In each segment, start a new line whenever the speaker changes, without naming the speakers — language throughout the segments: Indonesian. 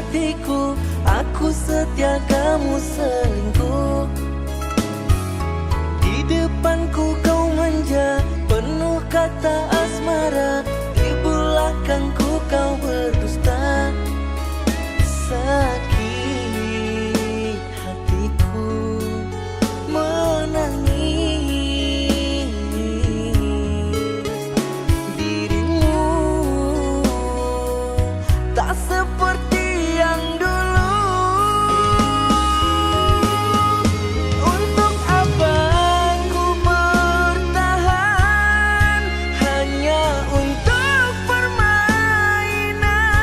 hatiku, aku setia kamu selingkuh. Di depanku kau manja, penuh kata asmara, di belakangku kau berdusta. Sakit hatiku menangis, dirimu tak seperti yang dulu. Untuk apa ku bertahan hanya untuk permainan?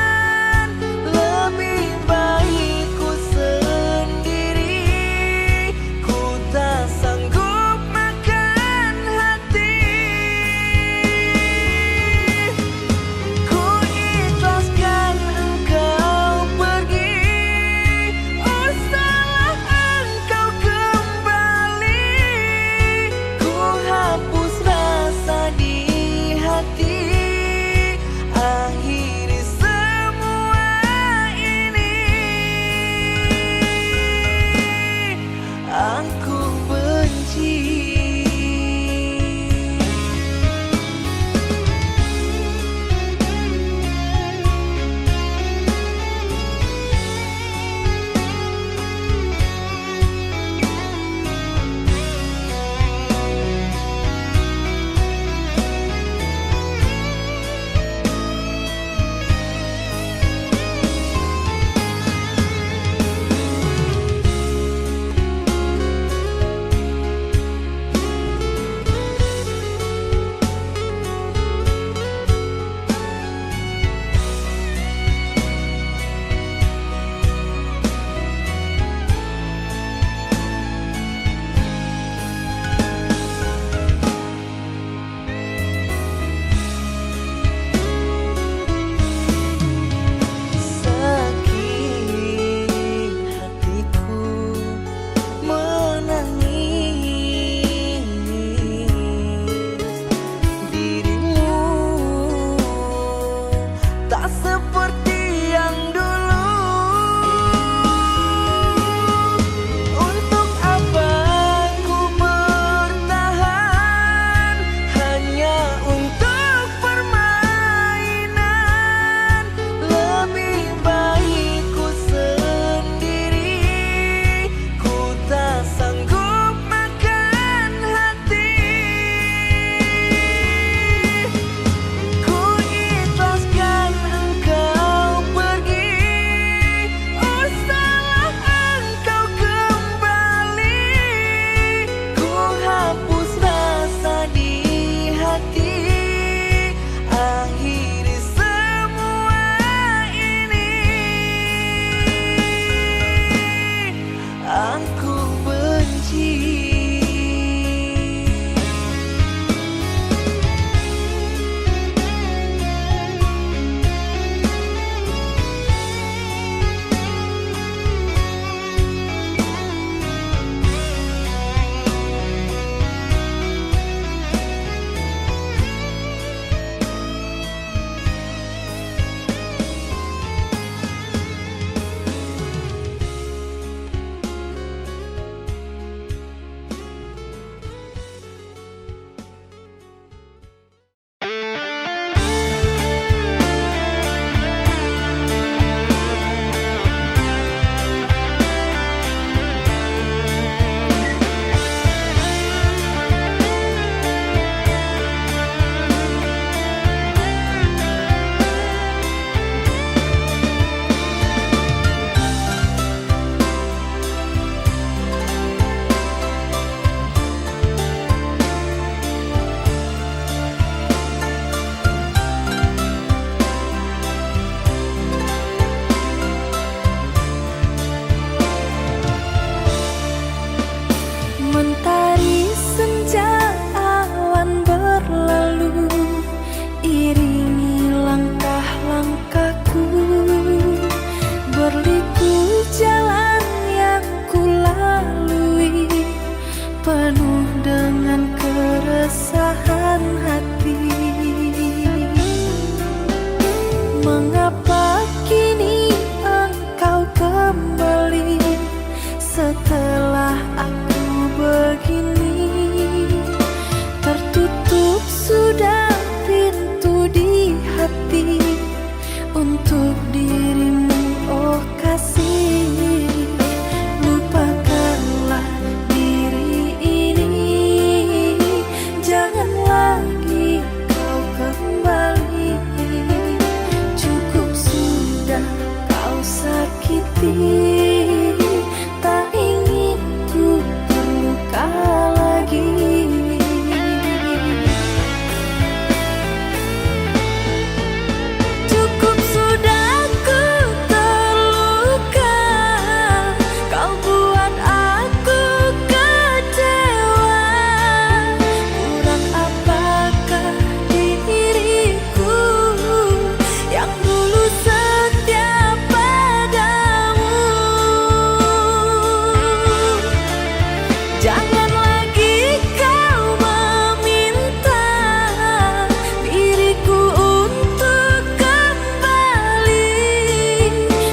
tak ingin ku terluka lagi. Cukup sudah ku terluka, kau buat aku kecewa. Kurang apakah diriku yang dulu setia padamu? Jangan lagi kau meminta diriku untuk kembali.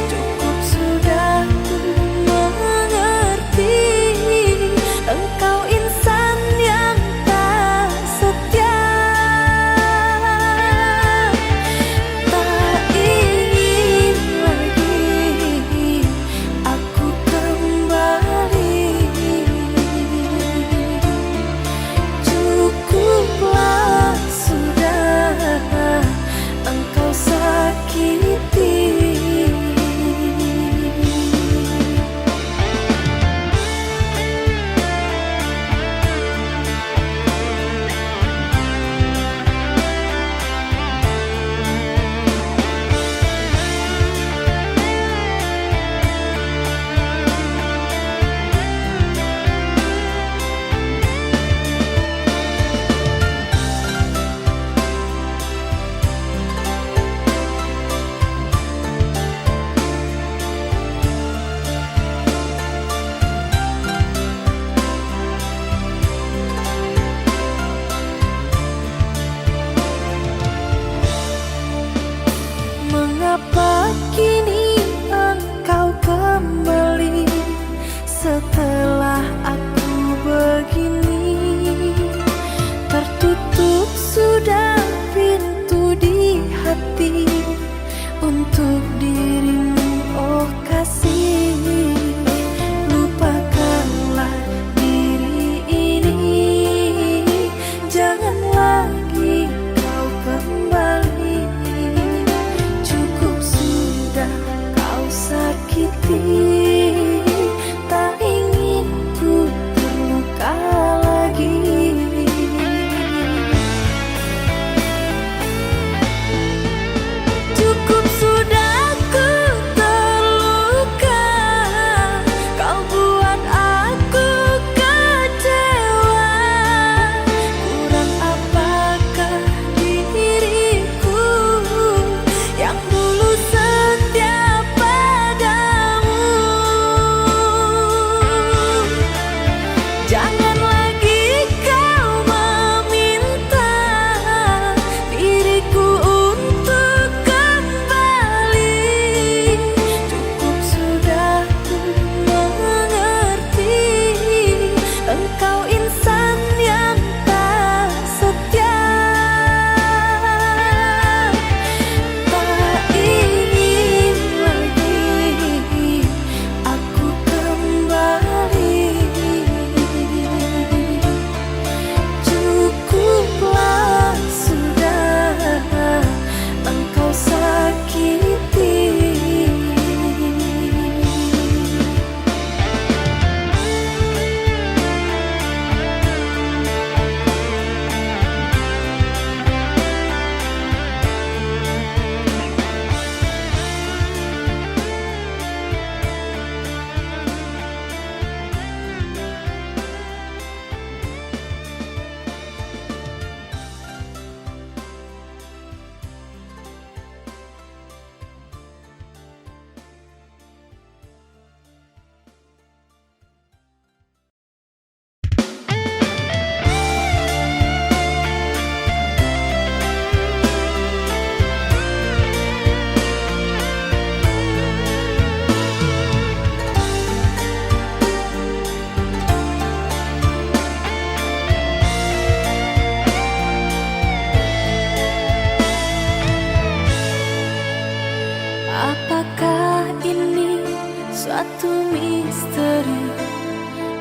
Cukup sudah ku mengerti engkau insan yang tak setia. Tak ingin lagi aku kembali. Cukuplah sudah engkau sakiti. Mengapa kini engkau kembali setelah aku begini? Tertutup sudah pintu di hati untuk dirimu, oh kasih. Lupakanlah diri ini, jangan lagi kau kembali. Cukup sudah kau sakiti, tak ingin ku terluka lagi. Cukup sudah ku terluka, kau buat aku kecewa. Kurang apakah diriku yang dulu setia padamu? Jangan lagi kau meminta diriku untuk kembali. Cukup sudah ku mengerti engkau insan yang tak setia. Tak ingin lagi aku kembali. Cukuplah sudah engkau sakiti. Apakah ini suatu misteri,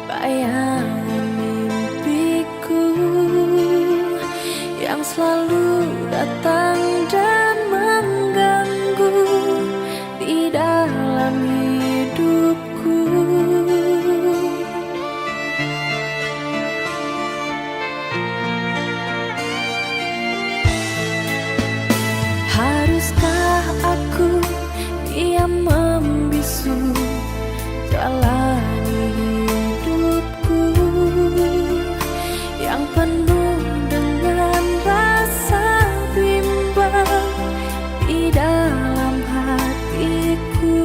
bayangan mimpiku yang selalu datang dan mengganggu di dalam hidup? hidupku. Haruskah aku diam membisu jalani hidupku yang penuh dengan rasa bimbang di dalam hatiku?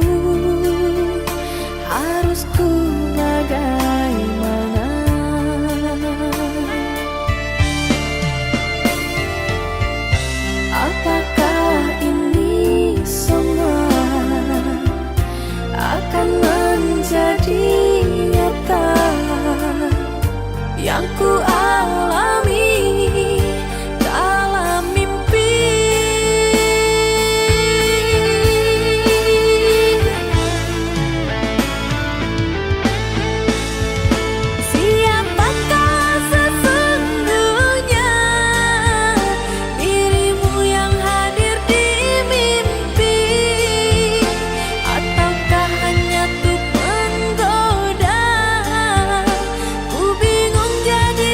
Harus ku bagaimana? Apakah ini semua akan menjadi nyata yang ku alami dalam mimpi? Siapakah sesungguhnya dirimu yang hadir di mimpi? Ataukah hanya untuk menggoda? Ku bingung jadi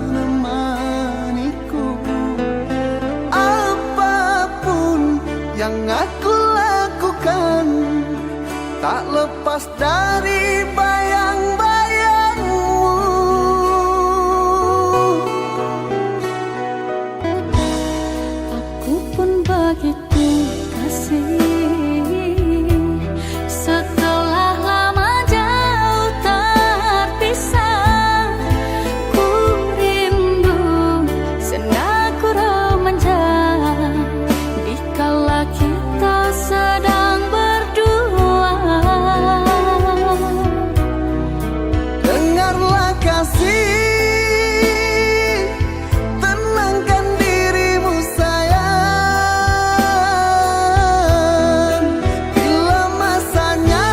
menemaniku. Apapun yang aku lakukan, tak lepas dari bayang-bayangmu.
Aku pun begitu kasih. Setelah lama jauh terpisah, ku rindu sendaku remaja, dikala kita sedang berdua.
Dengarlah kasih, tenangkan dirimu sayang. Bila masanya,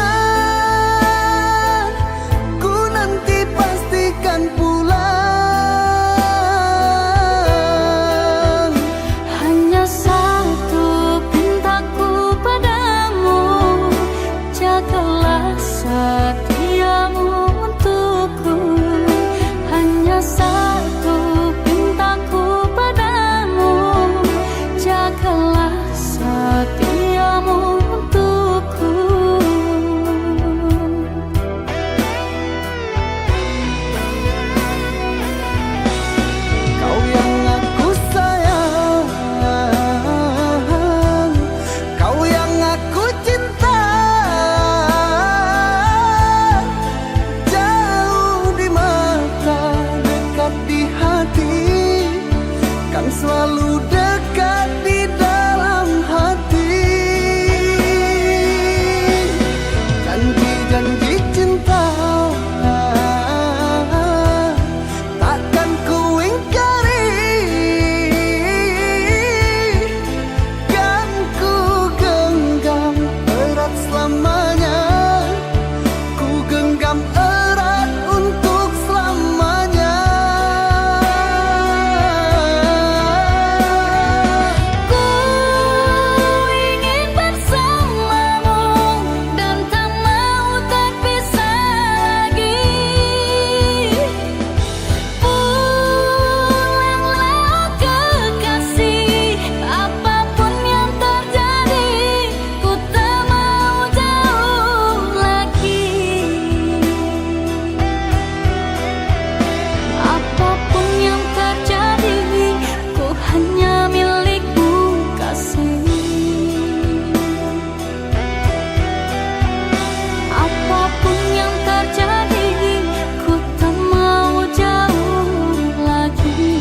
ku nanti pastikan pulang.
Hanya satu pintaku padamu, jagalah setiamu untukku. Hanya satu pintaku padamu, jagalah setiamu untukku.
Kau yang aku sayang, kau yang aku cinta. Jauh di mata, dekat di hati, kan selalu dekat di dalam hati. Janji-janji cinta takkan ku ingkari, kan ku genggam erat selamanya, ku genggam erat untuk selamanya.
Ku ingin bersamamu dan tak mau terpisah lagi. Pulanglah kekasih, apapun yang terjadi, ku tak mau jauh lagi. Apapun yang terjadi, ku hanya milikmu kasih. Apapun yang terjadi, ku tak mau jauh lagi.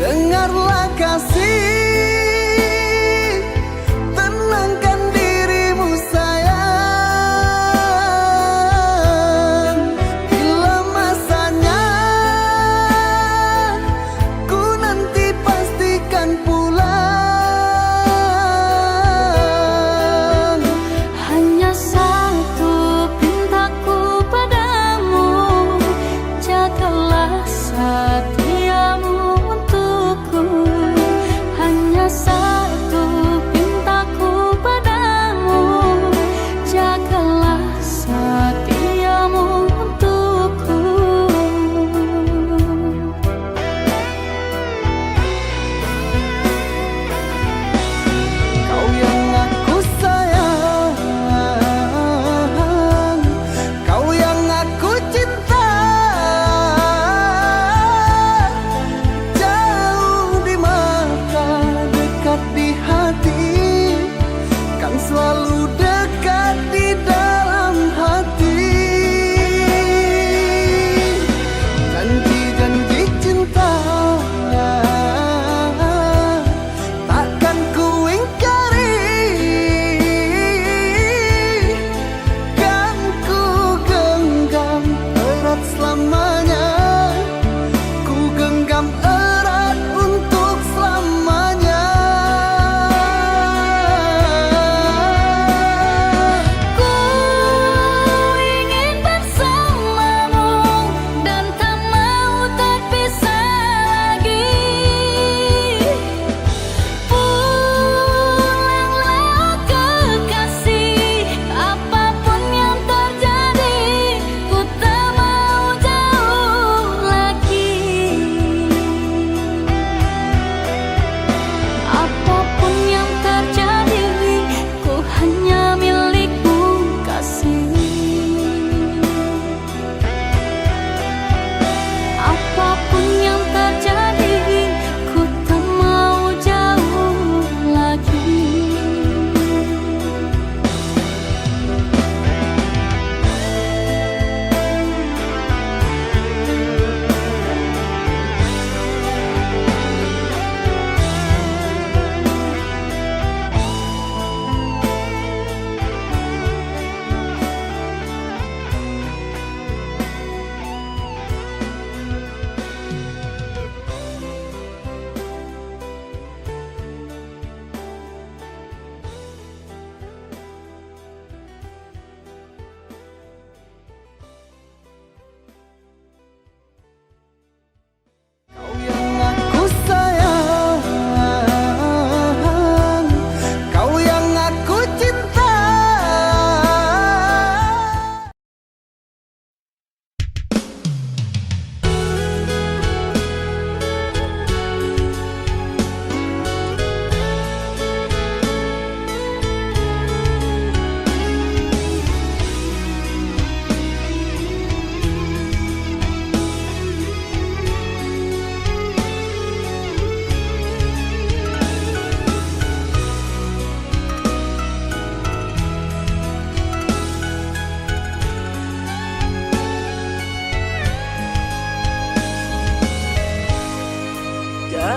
Dengarlah kasih, tenangkan dirimu sayang. Bila masanya, ku nanti pastikan pulang.
Hanya satu pintaku padamu, jagalah setiamu untukku.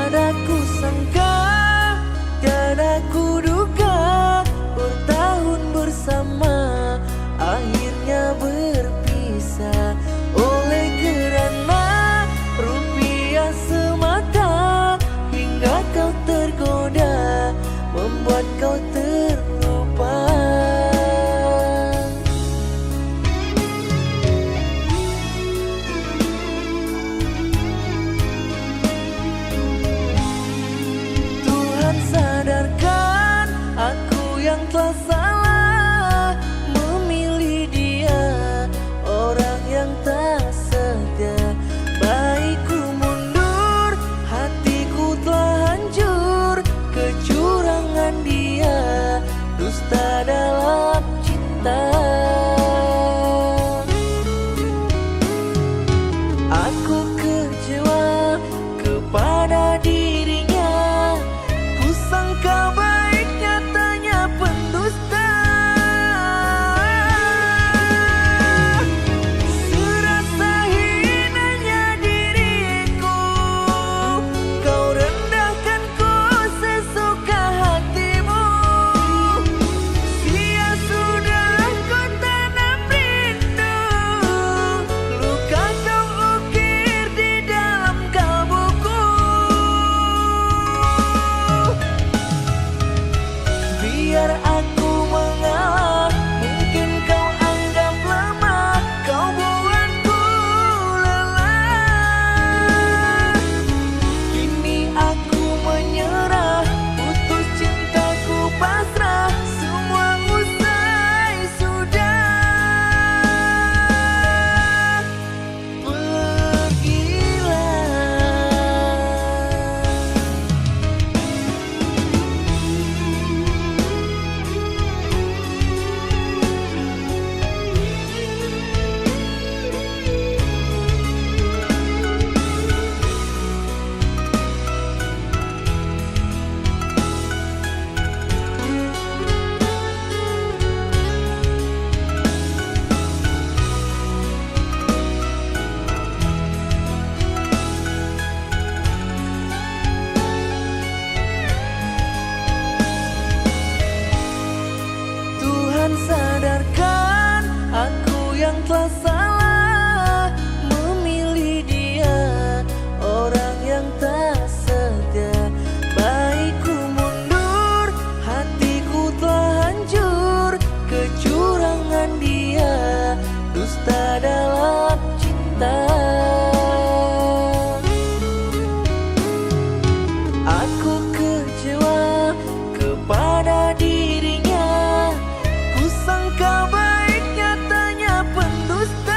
Tiada ku sangka, tiada ku duga, bertahun bersama akhirnya berpisah. Oleh kerana rupiah semata, hingga kau tergoda, membuat kau terlupa. Tuhan sadarkan aku yang telah salah, memilih dia, orang yang tak setia. Baikku mundur, hatiku telah hancur, kecurangan dia, dusta dalam cinta. Aku kecewa kepada dirinya, ku sangka baik, nyatanya pendusta. Serasa hinanya diriku, kau rendahkanku sesuka hatimu. Sia sudah kau tanam rindu, luka kau ukir di dalam kalbuku. Biar aku mengalah, mungkin kau anggap lemah, kau buatku lelah. Kini aku menyerah, putus cintaku pasrah, semua usai sudah. Tuhan sadarkan aku yang telah salah, memilih dia, orang yang tak setia. Baikku mundur, hatiku telah hancur, kecurangan dia, dusta dalam cinta. Aku kecewa kepada dirinya, ku sangka baik, nyatanya pendusta.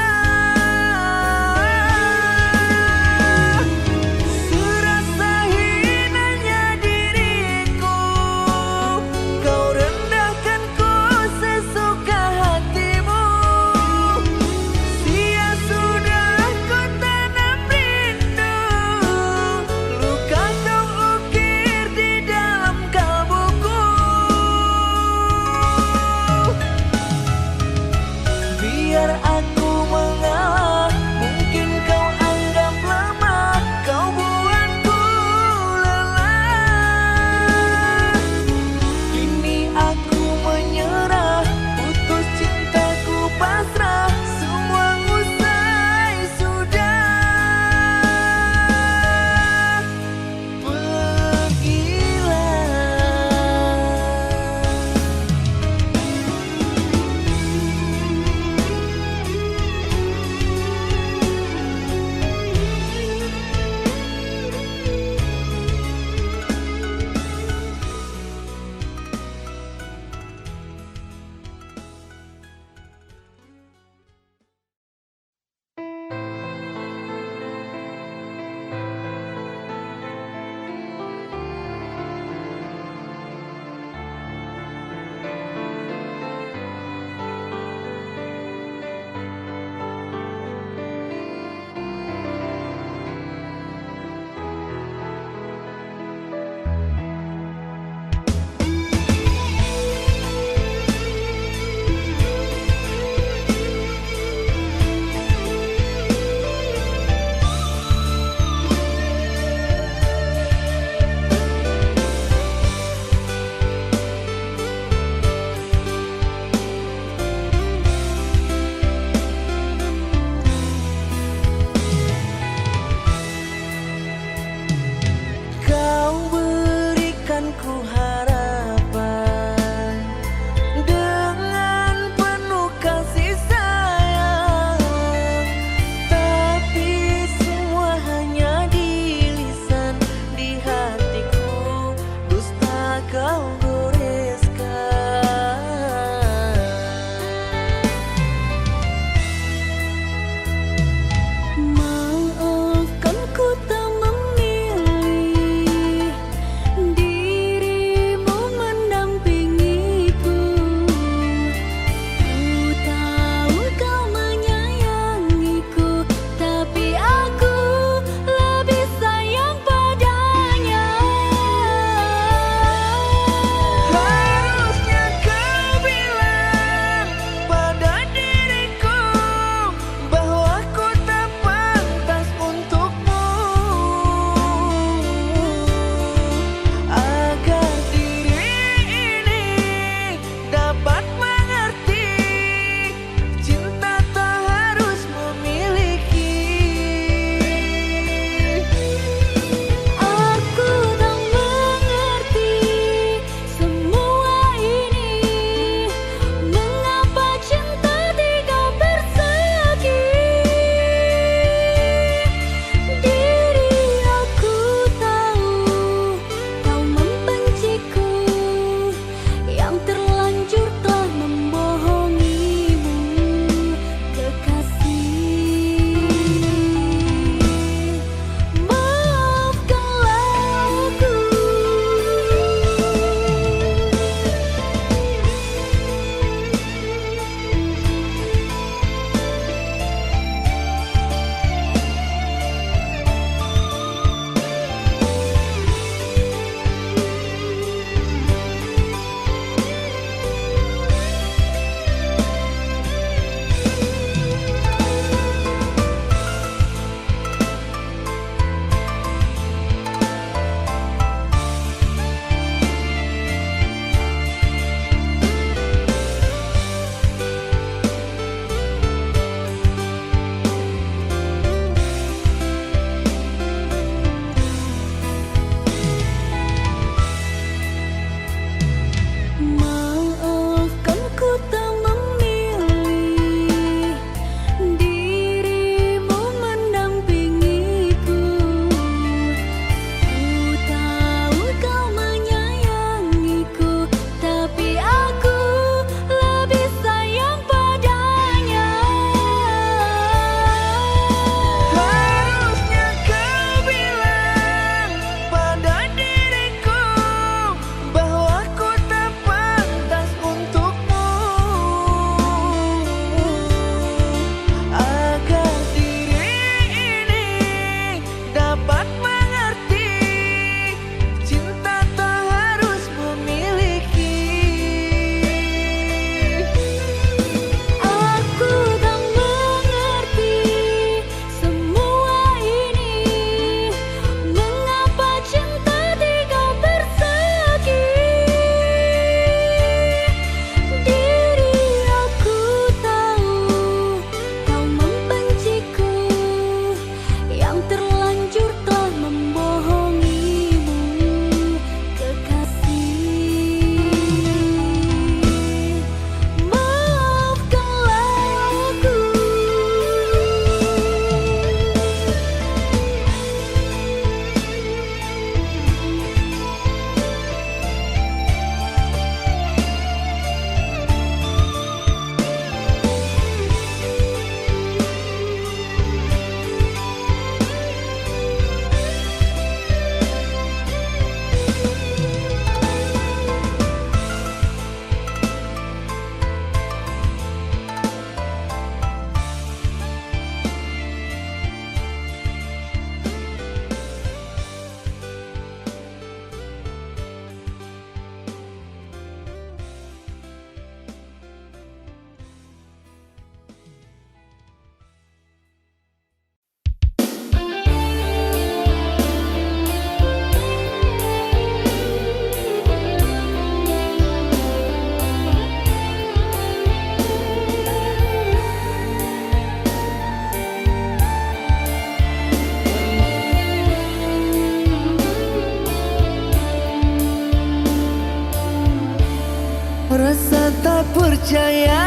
rasa tak percaya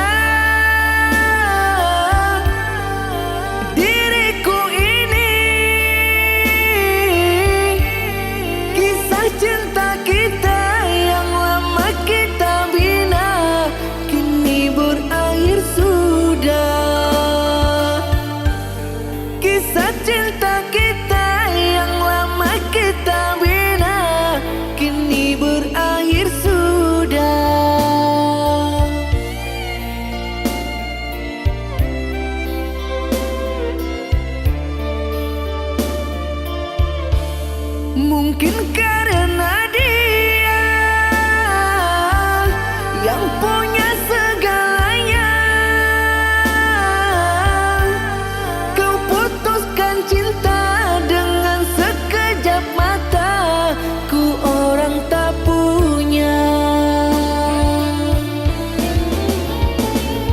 diriku ini. Kisah cinta kita yang lama kita bina kini berakhir sudah. Kisah cinta kita yang lama kita bina kini berakhir sudah. Mungkin karena dia yang punya segalanya, kau putuskan cinta dengan sekejap mata. Ku orang tak punya.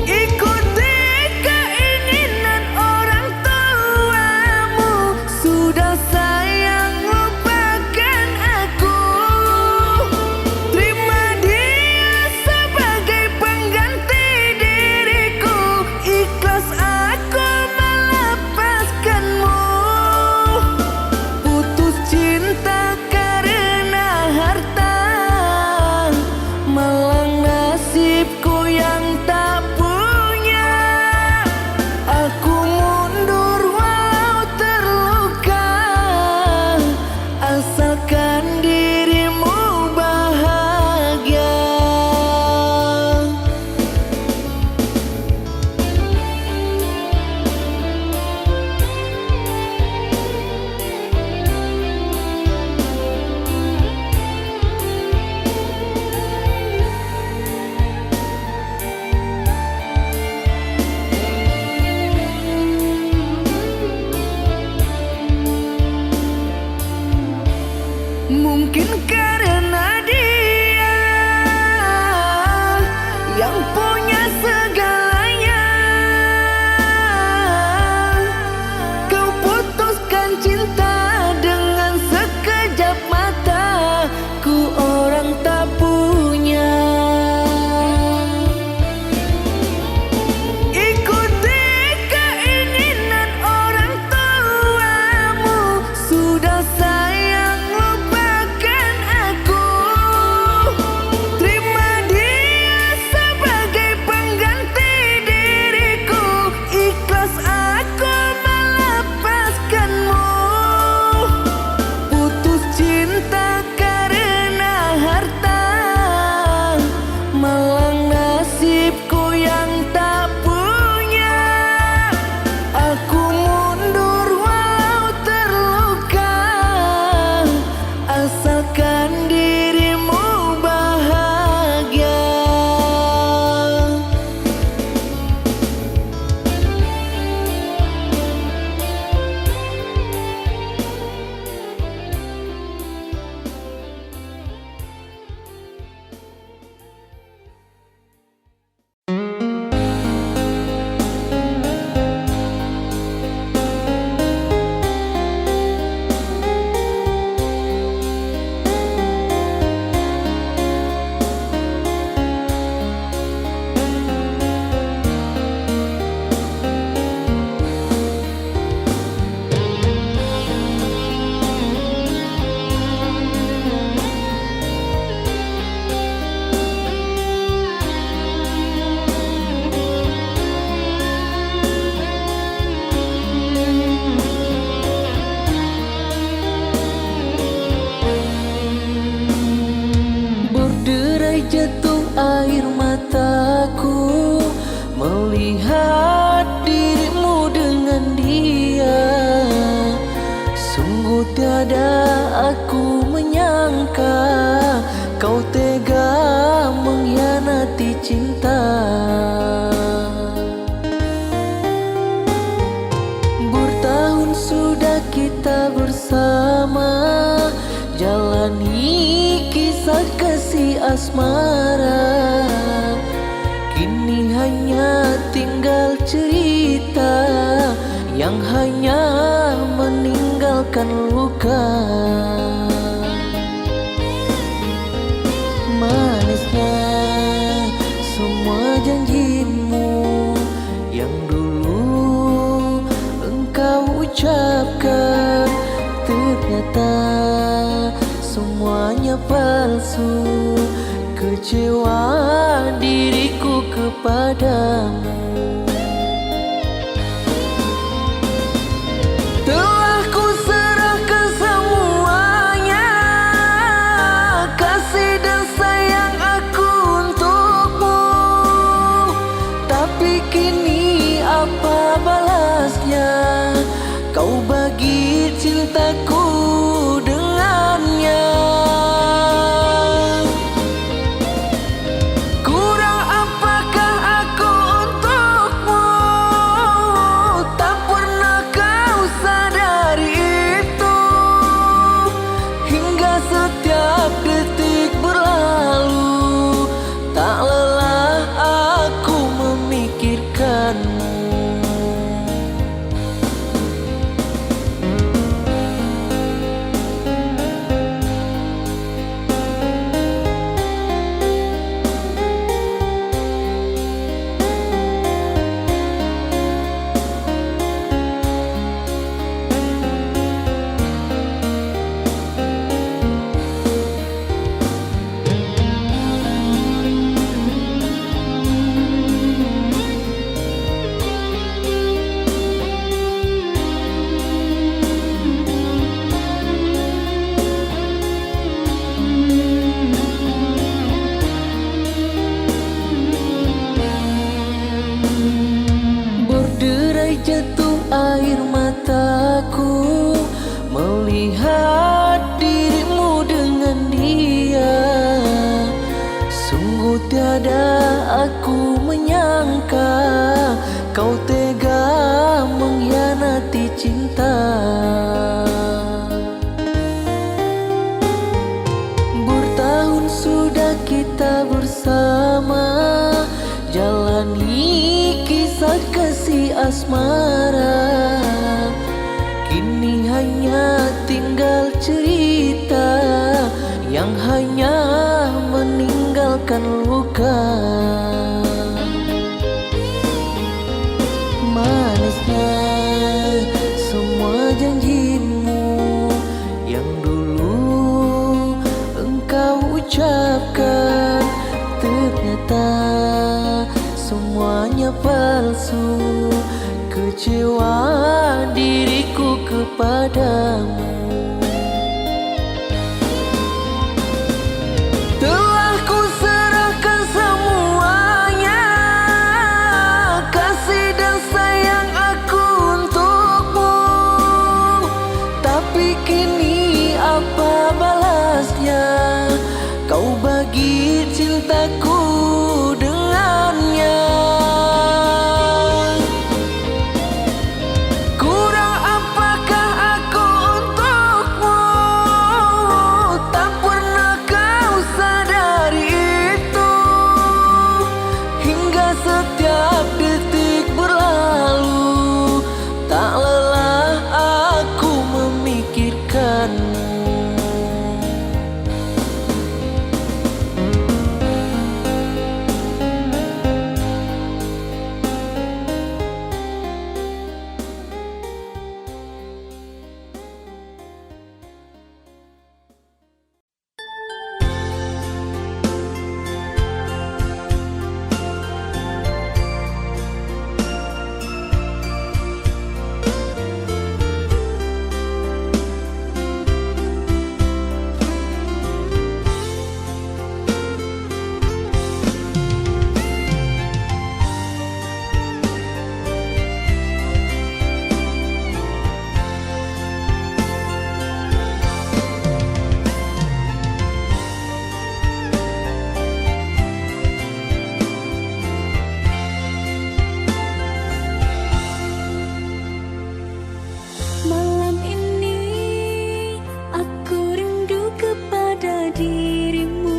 Ikuti keinginan orang tuamu, sudah sayang lupakan aku. Terima dia sebagai pengganti diriku, ikhlas aku melepaskanmu. Putus cinta karena harta, malang nasibku yang tak punya. Aku mundur walau terluka, asalkan dirimu bahagia. Mungkin karena dia yang punya segalanya, kau putuskan cinta dengan sekejap mata. Ku orang tak punya. Ikuti keinginan orang tuamu, sudah sayang lupakan aku. Terima dia sebagai pengganti diriku, ikhlas aku melepaskanmu. Putus cinta karena harta, malang nasibku yang tak punya. Aku mundur walau terluka, asalkan dirimu bahagia. Berderai jatuh air mataku melihat dirimu dengan dia. Sungguh tiada aku menyangka kau tega mengkhianati cinta. Bertahun sudah kita bersama, jalani kisah kasih asmara. Kini hanya tinggal cerita yang hanya meninggalkan luka. Manisnya palsu, kecewa diriku kepadamu. Telah ku serahkan semuanya, kasih dan sayang aku untukmu. Tapi kini apa balasnya? Kau bagi cintaku dengannya. Kurang apakah aku untukmu? Tak pernah kau sadari itu. Hingga setiap detik berlalu, tak lelah aku memikirkanmu. Berderai jatuh air mataku melihat dirimu dengan dia. Sungguh tiada aku menyangka kau tega mengkhianati cinta. Bertahun sudah kita bersama, jalani kisah kasih asmara. Kini hanya tinggal cerita yang hanya meninggalkan luka. Manisnya semua janjimu yang dulu engkau ucapkan, ternyata semuanya palsu, kecewa diriku kepadamu. Telah ku serahkan semuanya, kasih dan sayang aku untukmu. Tapi kini apa balasnya? Kau bagi cintaku dengannya. Kurang apakah aku untukmu? Tak pernah kau sadari itu. Hingga setiap detik berlalu, tak lelah aku memikirkanmu.
Malam ini aku rindu kepada dirimu.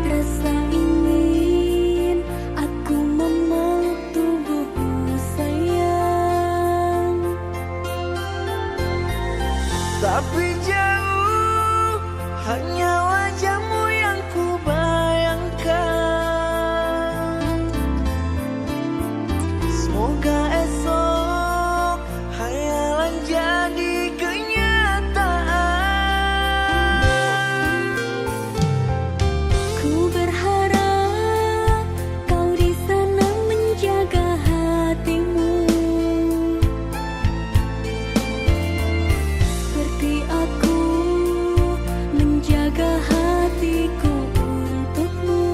Rasa ingin aku memeluk tubuhmu sayang.
Tapi jauh hanya wajahmu yang ku bayangkan. Semoga esok hayalan jadi kenyataan.
hatiku untukmu.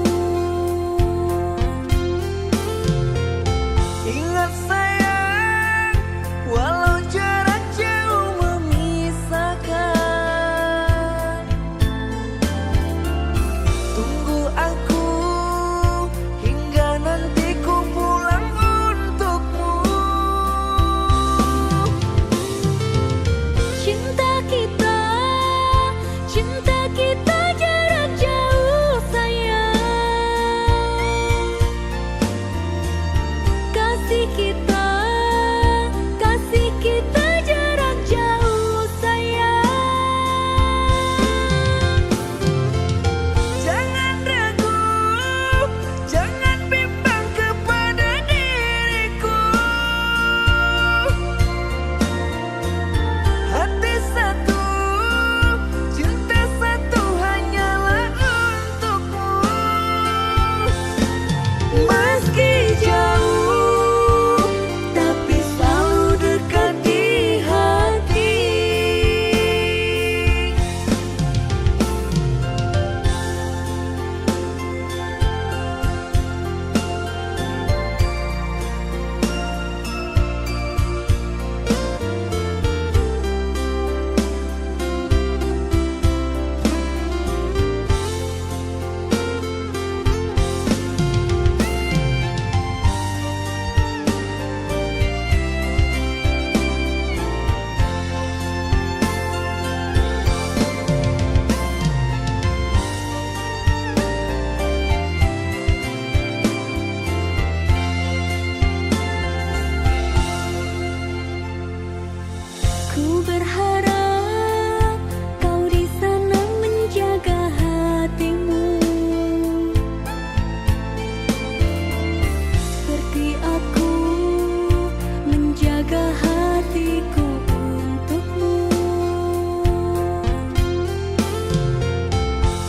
Ingat sayang, walau jarak jauh memisahkan, tunggu aku hingga nanti ku pulang untukmu.
Cinta kita jarak jauh sayang. Kasih kita jarak jauh sayang.
Jangan ragu, jangan bimbang kepada diriku. Hati satu, cinta satu hanyalah untukmu. Meski jauh, tapi selalu dekat di hati.
Ku berharap kau di sana menjaga hatimu, seperti aku menjaga hatiku untukmu.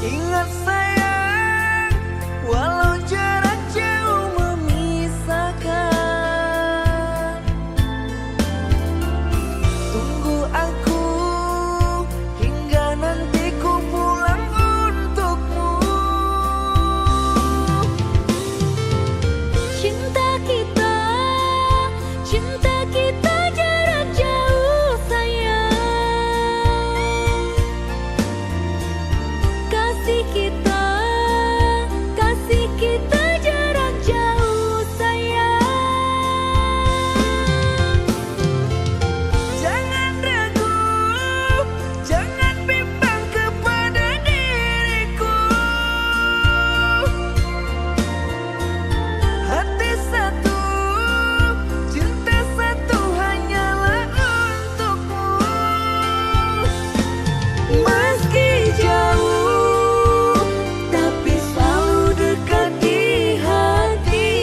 Ingat sayang, walau jarak jauh memisahkan, tunggu aku hingga nanti ku pulang untukmu.
Cinta kita jarak jauh sayang. Kasih kita jarak jauh sayang.
Jangan ragu, jangan bimbang kepada diriku. Hati satu, cinta satu hanyalah untukmu. Meski jauh, tapi selalu dekat di hati.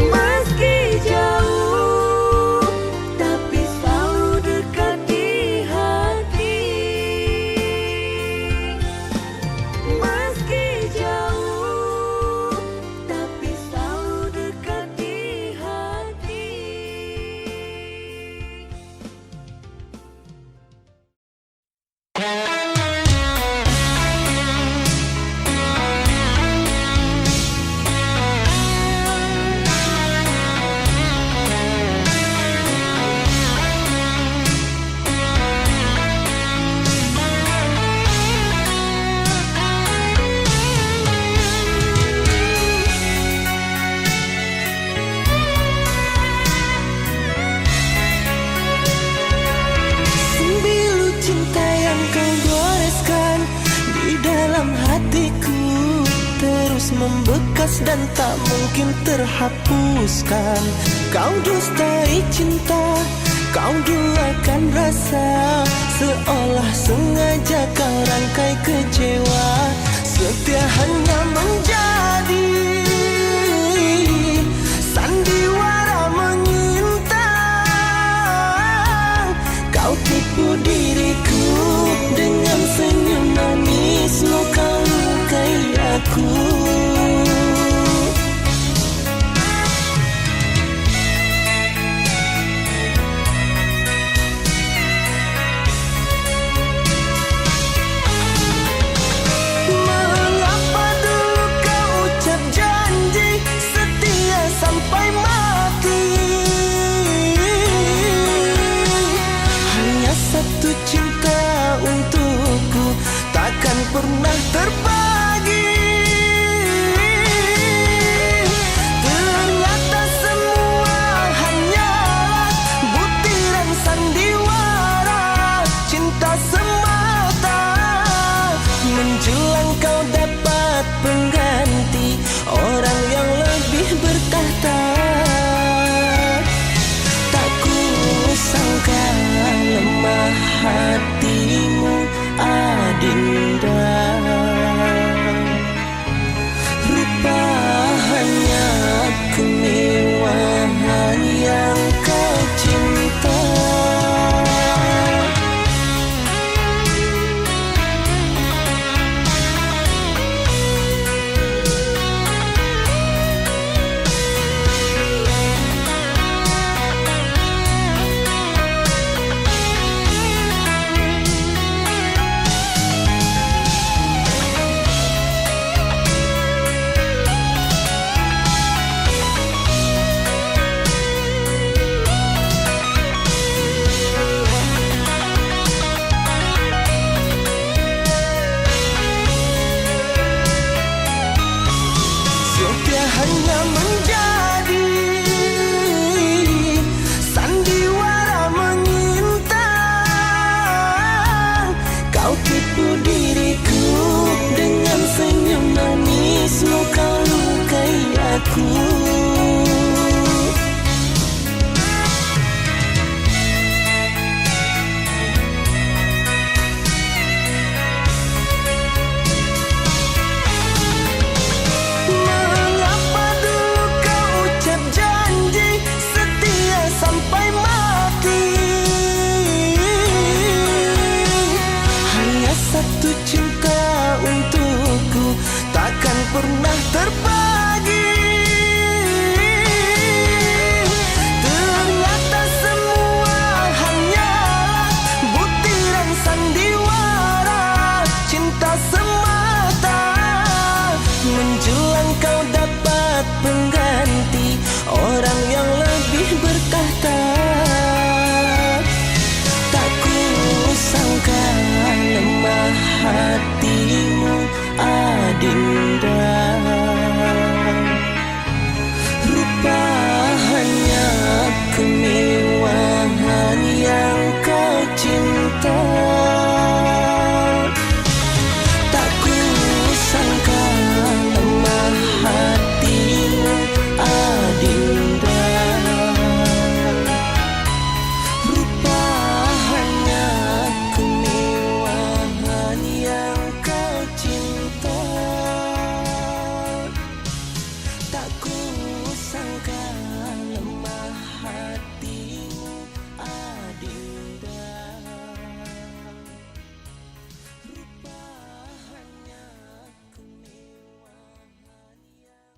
Meski jauh, tapi selalu dekat di hati. Meski jauh, tapi selalu dekat di hati. Sembilu cinta yang kau goreskan di dalam hatiku terus membekas dan tak mungkin terhapuskan. Kau dustai cinta, kau duakan rasa, seolah sengaja kau rangkai kecewa. Setia hanya menjadi sandiwara mengintai. Kau tipu diriku dengan senyum manismu, kau lukai aku. satu cinta untukku takkan pernah terbagi. Ternyata semua hanyalah butiran sandiwara cinta semata. Menjelang kau dapat pengganti orang yang lebih bertahta. Tak kusangka lemah hatimu Adinda. Rupa hanya kemewahan yang kau cinta. Hanya menjadi sandiwara mengintai. Kau tipu diriku dengan senyum manismu, kau lukai aku. Sampai mati hanya satu cinta untukku takkan pernah terbagi. Ternyata semua hanyalah butiran sandiwara cinta semata. Menjelang kau dapat pengganti orang yang lebih bertahta. Tak kusangka lemah hatimu Adinda. Rupa hanya kemewahan yang kau cinta. Tak kusangka lemah hatimu Adinda. Rupa hanya kemewahan yang kau cinta. Tak kusangka lemah hatimu Adinda. Rupa hanya kemewahan yang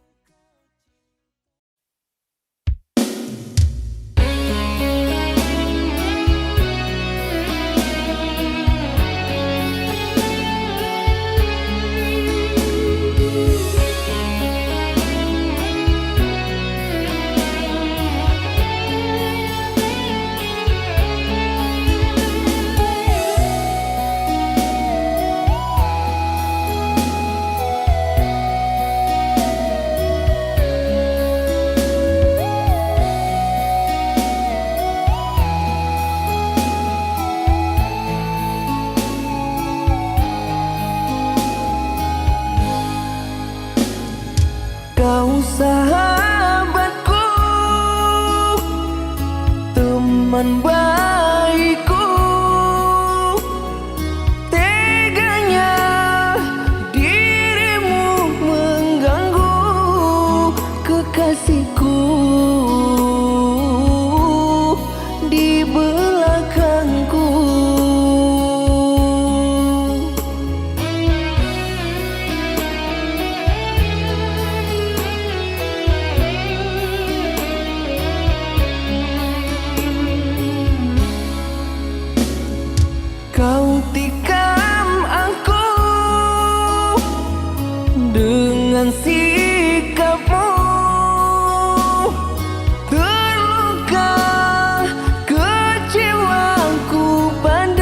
kau sahabatku, teman baikku. Teganya dirimu mengganggu kekasihku di belakangku. Kau tikam aku dengan sikapmu. Terluka kecewaku padamu.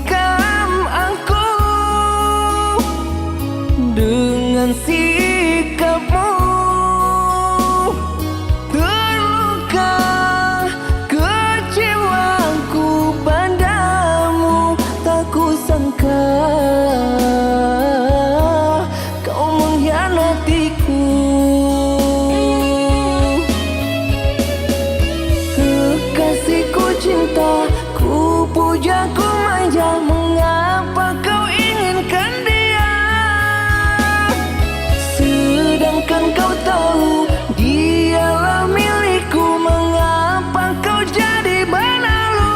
sikap aku, dengan sikapmu terluka kecewaku padamu. Tak kusangka kau mengkhianatiku. Kekasihku cinta, ku puja ku manja, mengapa kau inginkan dia? Sedangkan kau tahu dialah milikku, mengapa kau jadi benalu?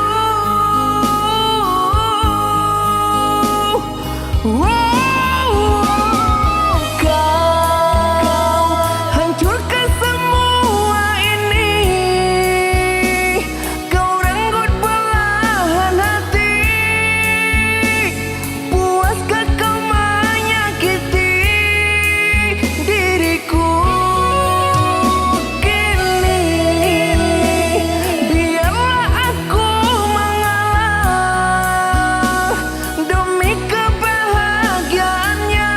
Kau hancurkan semua ini, kau renggut belahan hati. Puaskah kau menyakiti diriku? Kini biarlah aku mengalah demi kebahagiaannya.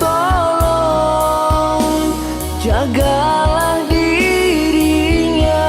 Tolong jagalah dirinya.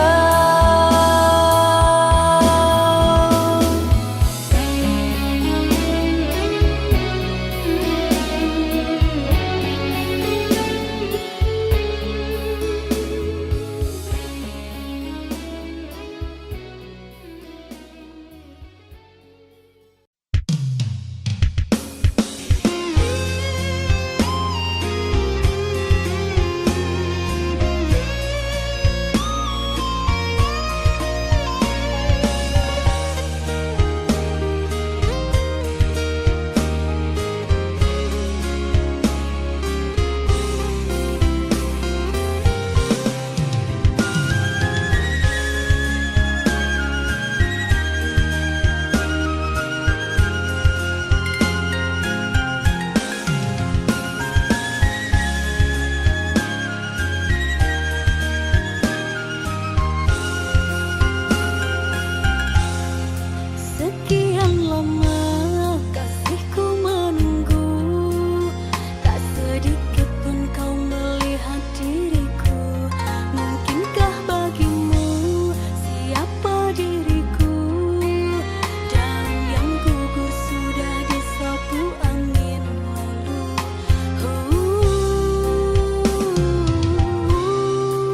Sekian lama kasihku menunggu, tak sedikit pun kau melihat diriku. Mungkinkah bagimu siapa diriku? Daun yang gugur sudah disapu angin lalu.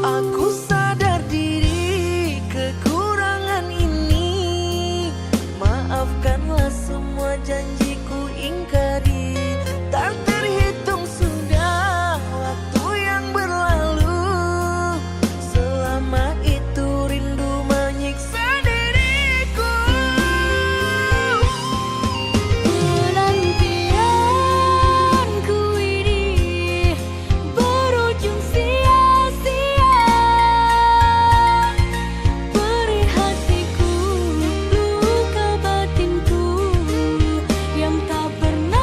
Aku sadar diri kekurangan ini, maafkanlah semua janjiku ingkari. Tak terhitung sudah waktu yang berlalu, selama itu rindu menyiksa diriku.
Penantianku ini berujung sia-sia. Beri hatiku luka batinku yang tak pernah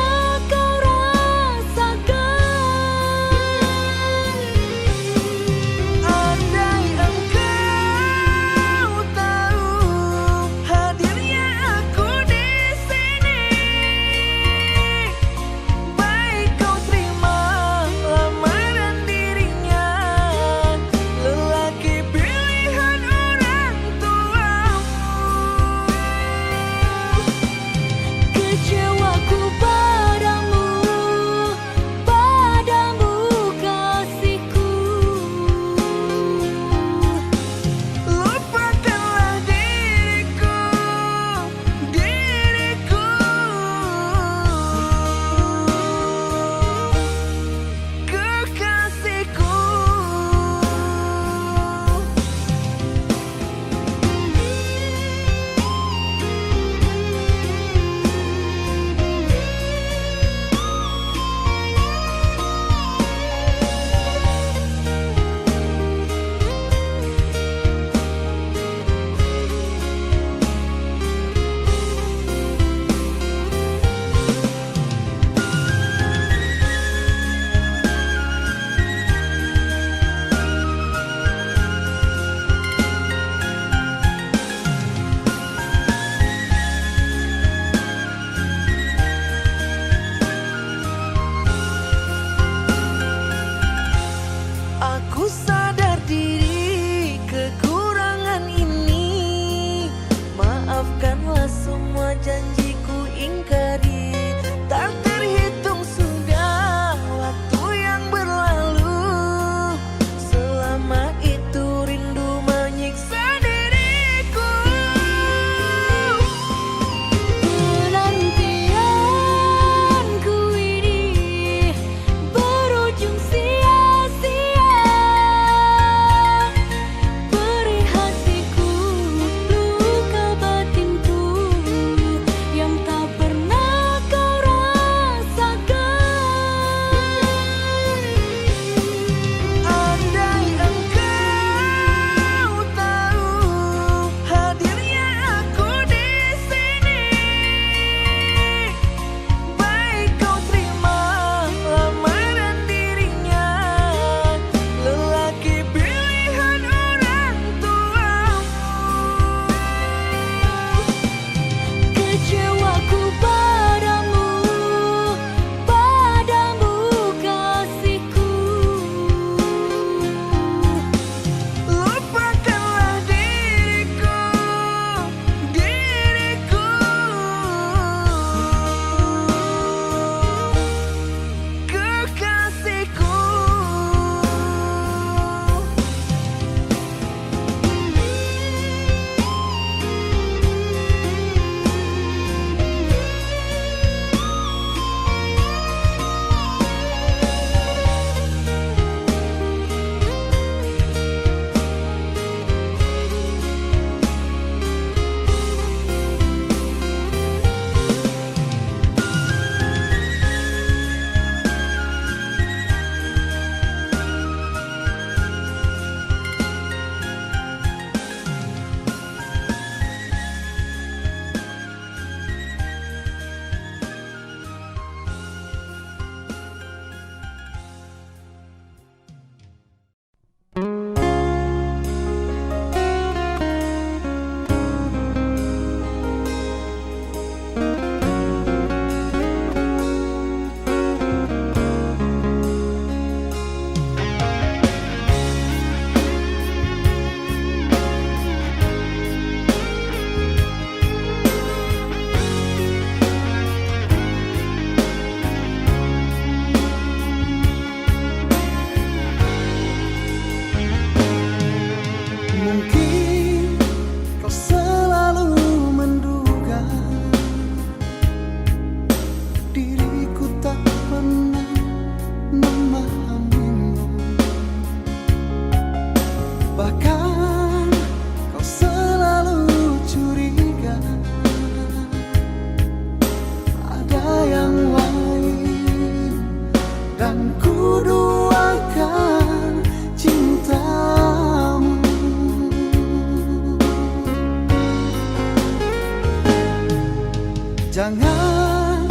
Jangan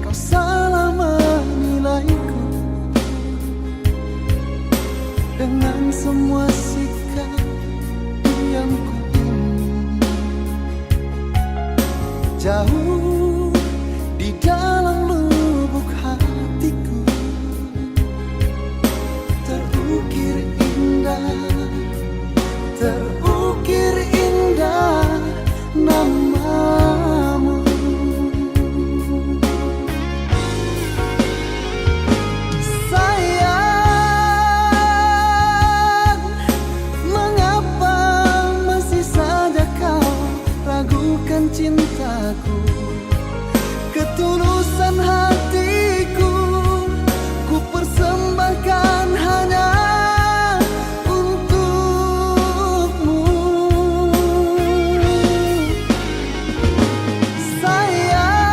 kau salah menilaiku dengan semua sikap yang ku ingin. Jauh di dalam lubuk hatiku terukir indah namamu. Sayang, mengapa masih saja kau ragukan cintaku? Ketulusan hatiku ku persembahkan hanya untukmu. Sayang,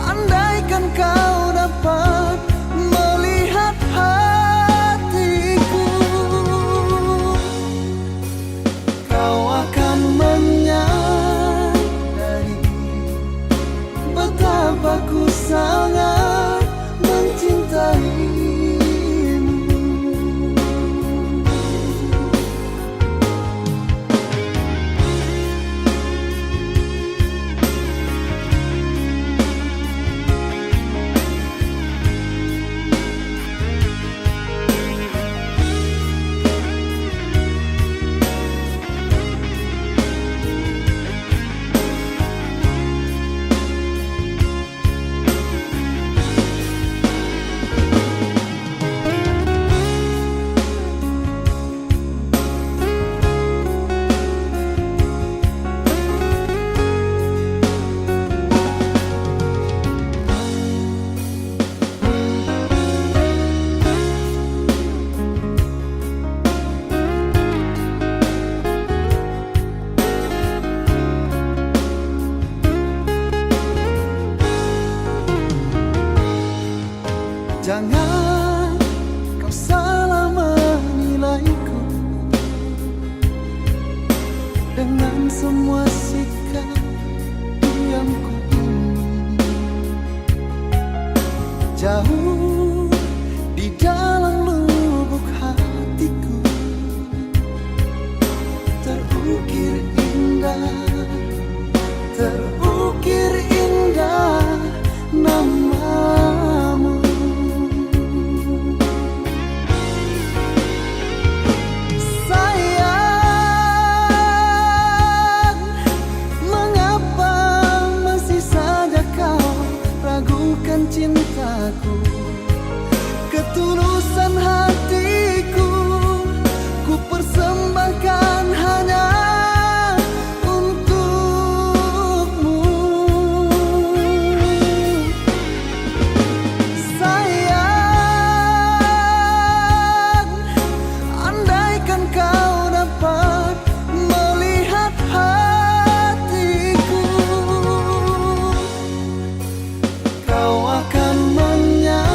andaikan kau dapat melihat hatiku, kau akan menyadari betapa ku sangat mencintaimu. Jangan kau salah menilaiku dengan semua sikap yang ku ingin. Jauh di dalam lubuk hatiku terukir indah namamu. Sayang, mengapa masih saja kau ragukan cintaku? Ketulusan hatiku ku persembahkan hanya untukmu. Sayang, andaikan kau dapat melihat hatiku, kau akan menyadari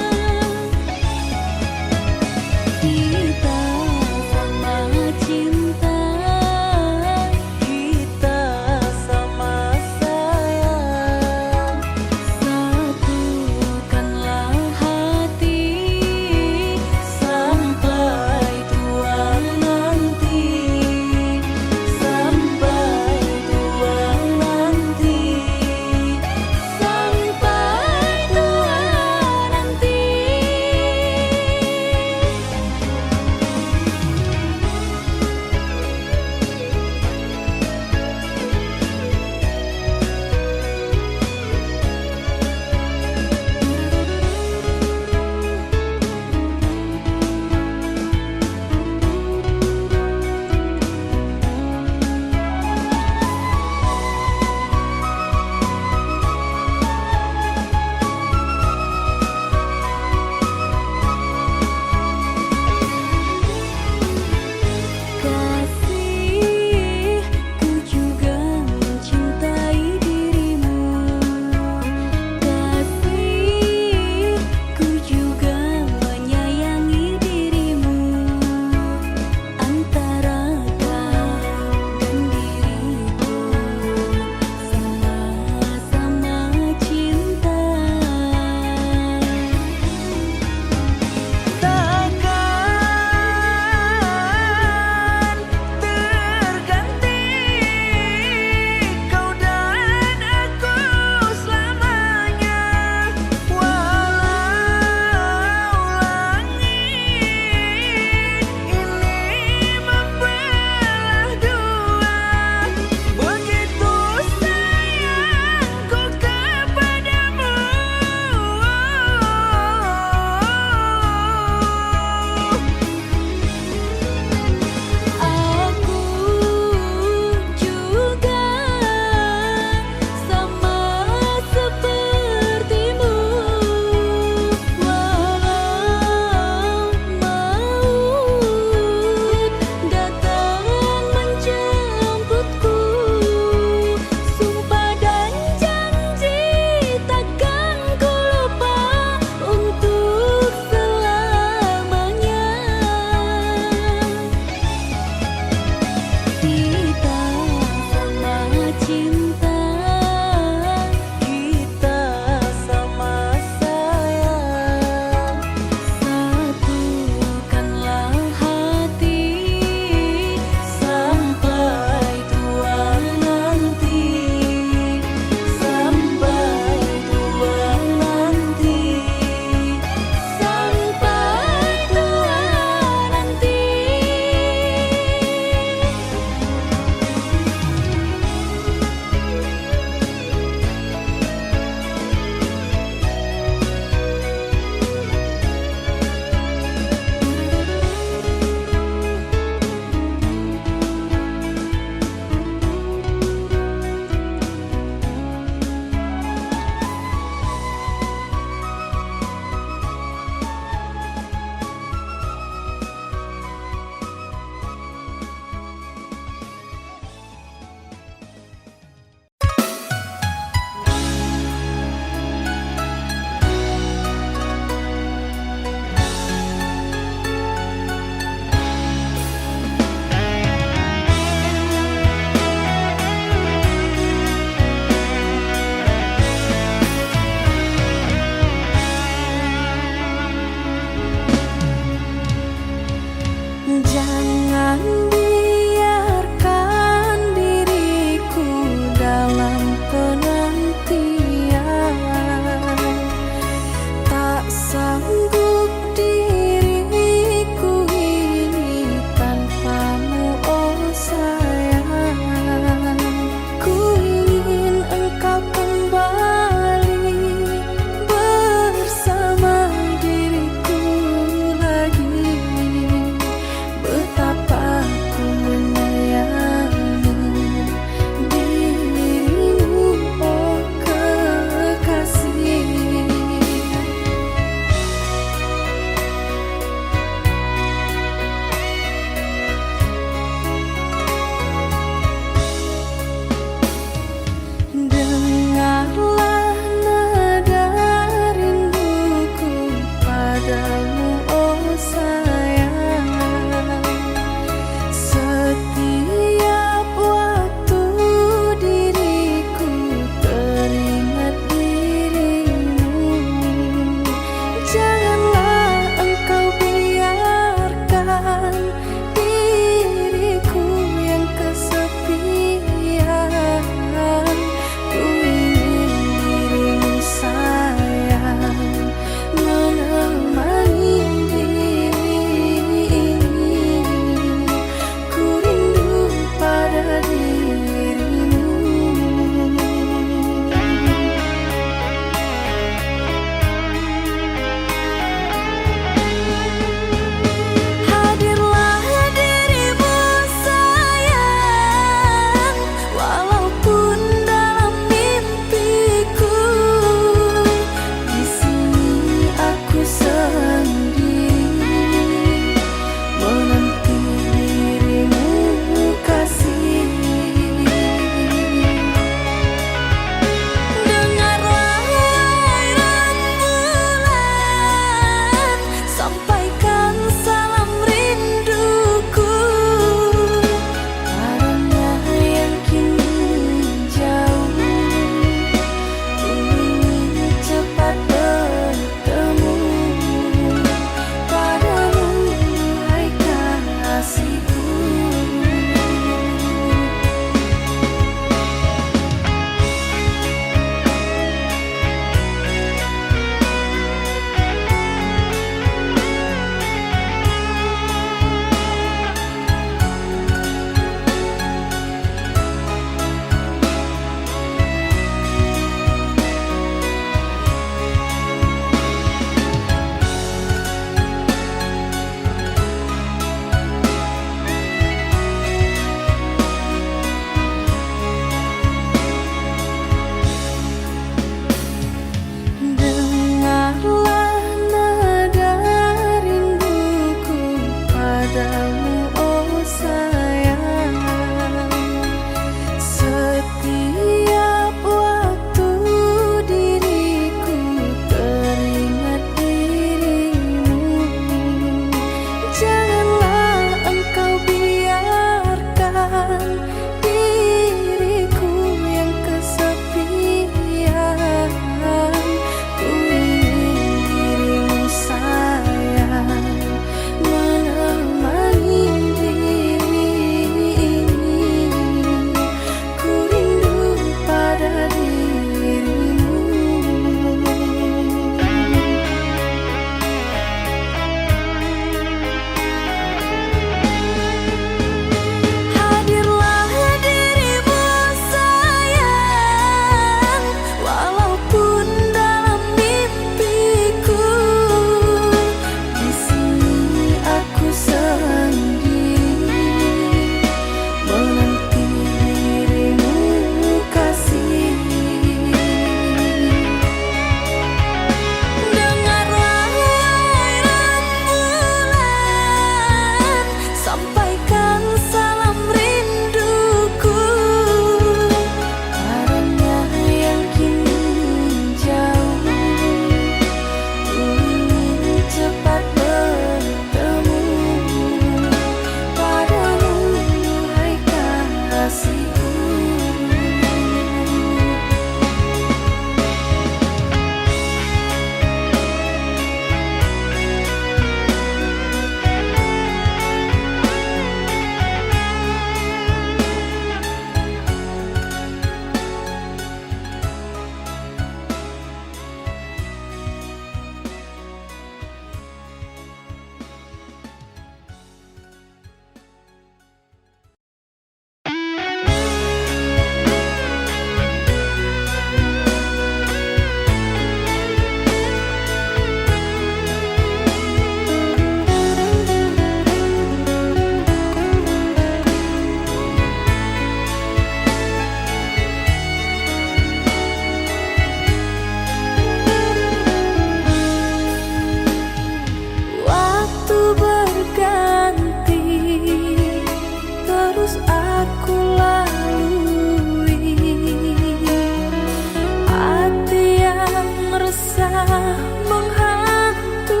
menghantui.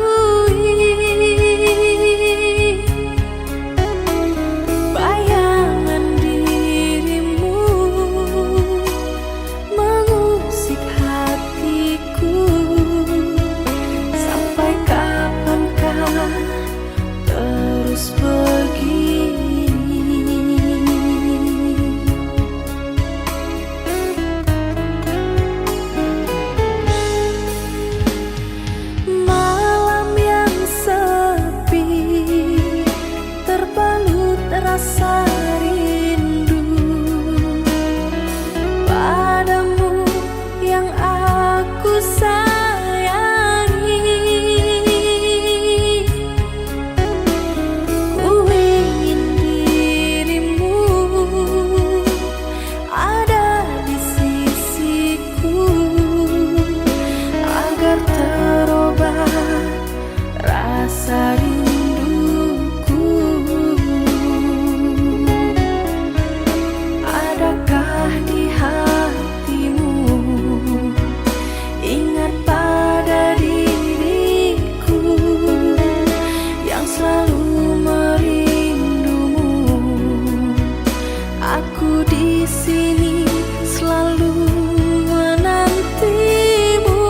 Bayangan dirimu mengusik hatiku. Sampai kapankah terus begini? Malam yang sepi terbalut rasa rindu padamu yang aku sayangi. Ku ingin dirimu ada di sisiku agar terobat rasa rinduku. Adakah di hatimu ingat pada diriku yang selalu merindumu? Aku di sini selalu menantimu.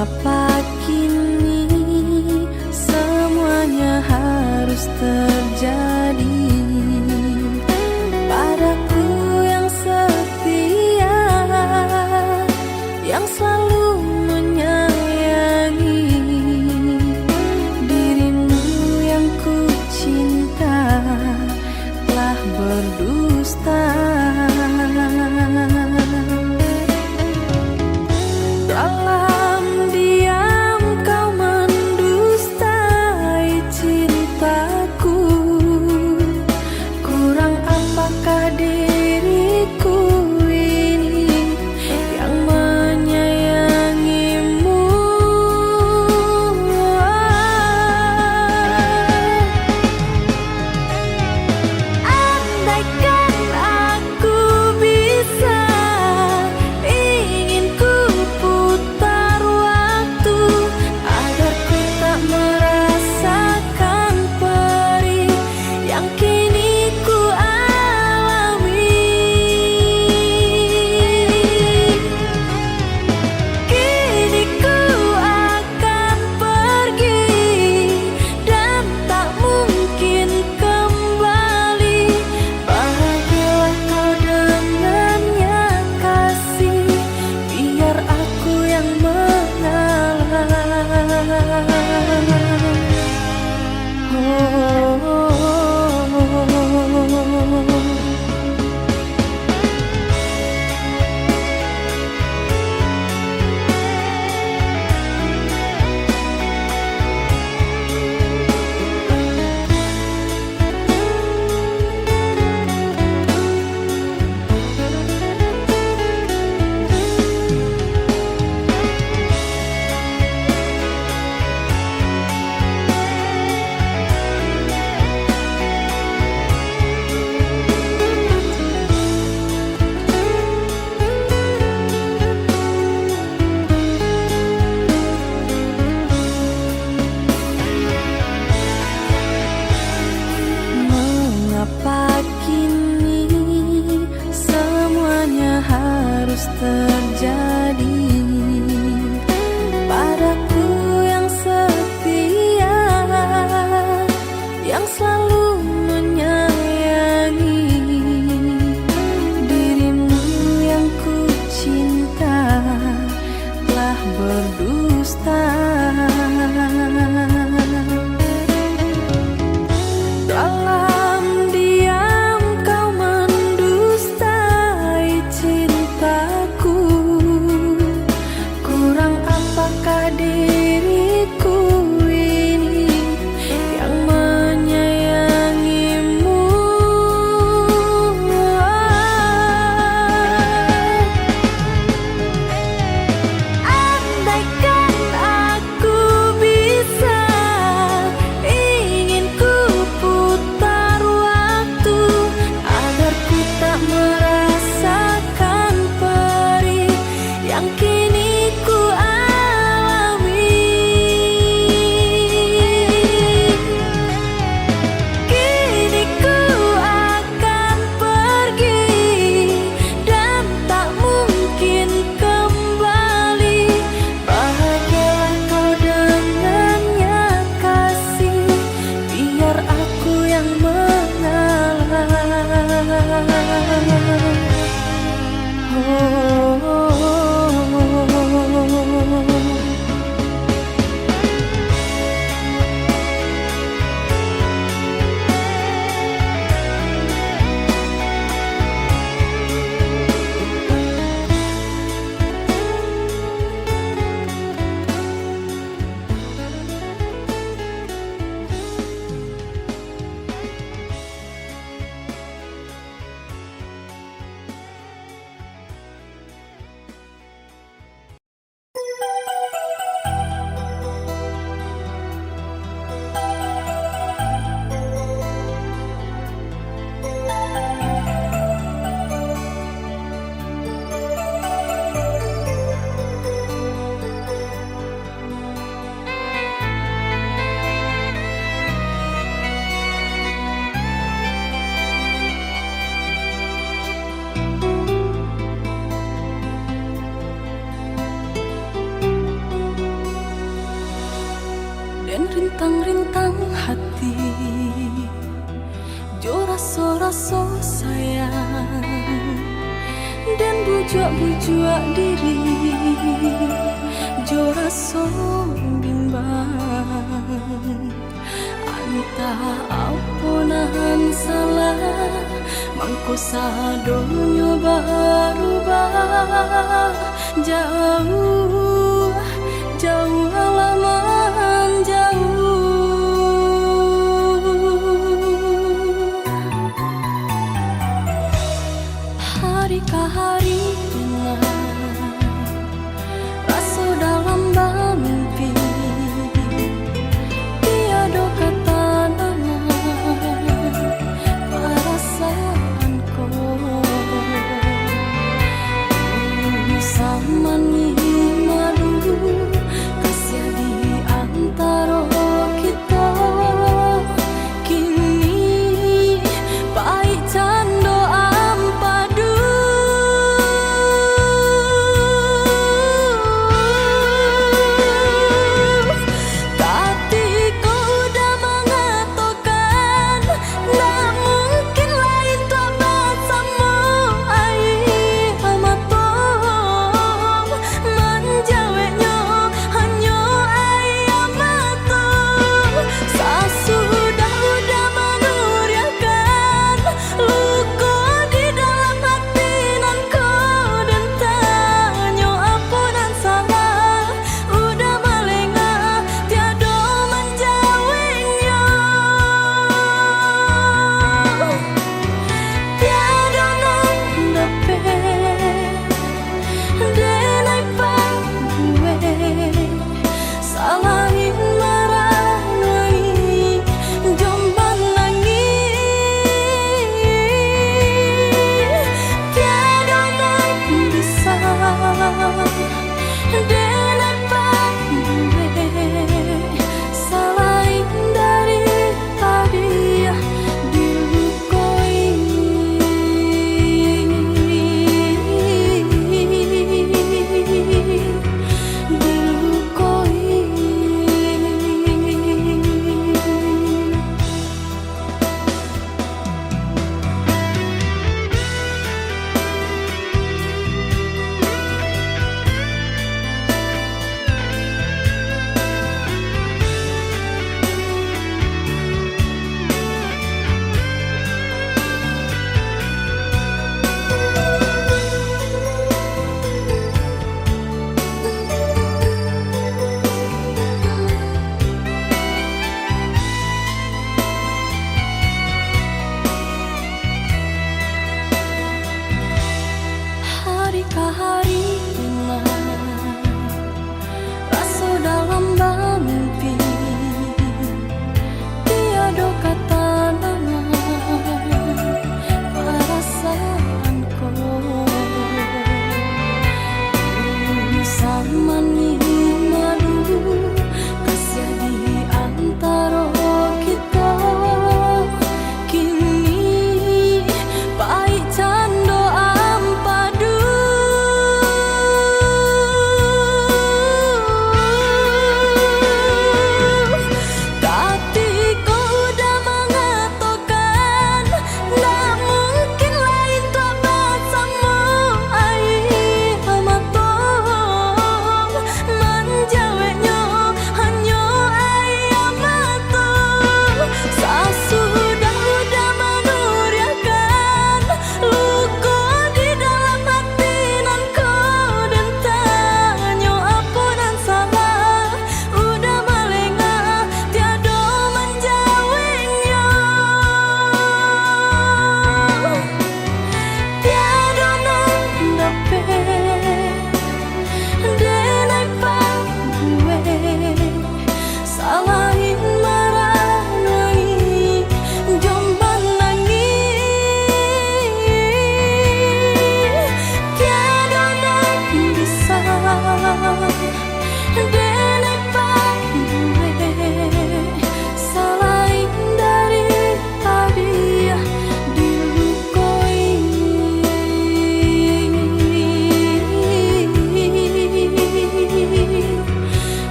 Mengapa kini semuanya harus terjadi padaku yang setia, yang selalu menyayangi dirimu yang ku cinta telah berdusta. Dalam diam kau mendustai cintaku. Kurang apakah diriku ini yang menyayangimu? Andaikan aku bisa, ingin ku putar waktu agar ku tak merasakan perih yang kini ku alami. Kini ku akan pergi dan tak mungkin kembali. Bahagialah kau dengannya kasih, biar aku yang mengalah. Mengapa kini semuanya harus terjadi padaku yang setia, yang selalu menyayangi dirimu yang ku cinta telah berdusta. Dalam diam kau mendustai cintaku. Kurang apakah diriku ini yang menyayangimu? Andaikan aku bisa, ingin ku putar waktu agar ku tak merasakan perih yang kini ku alami. Kini ku akan pergi dan tak mungkin kembali. Bahagialah kau dengannya kasih, biar aku yang mengalah. dan rintang-rintang hati, jo raso-raso sayang dan bujuk-bujuk diri, jo raso bimbang. Entah ampunan salah, mangko sadonyo berubah. Jauh, jauh halaman jauh. Hari ke hari dengan rasa dalam mimpi, tiada kata nama perasaanku. Sama nih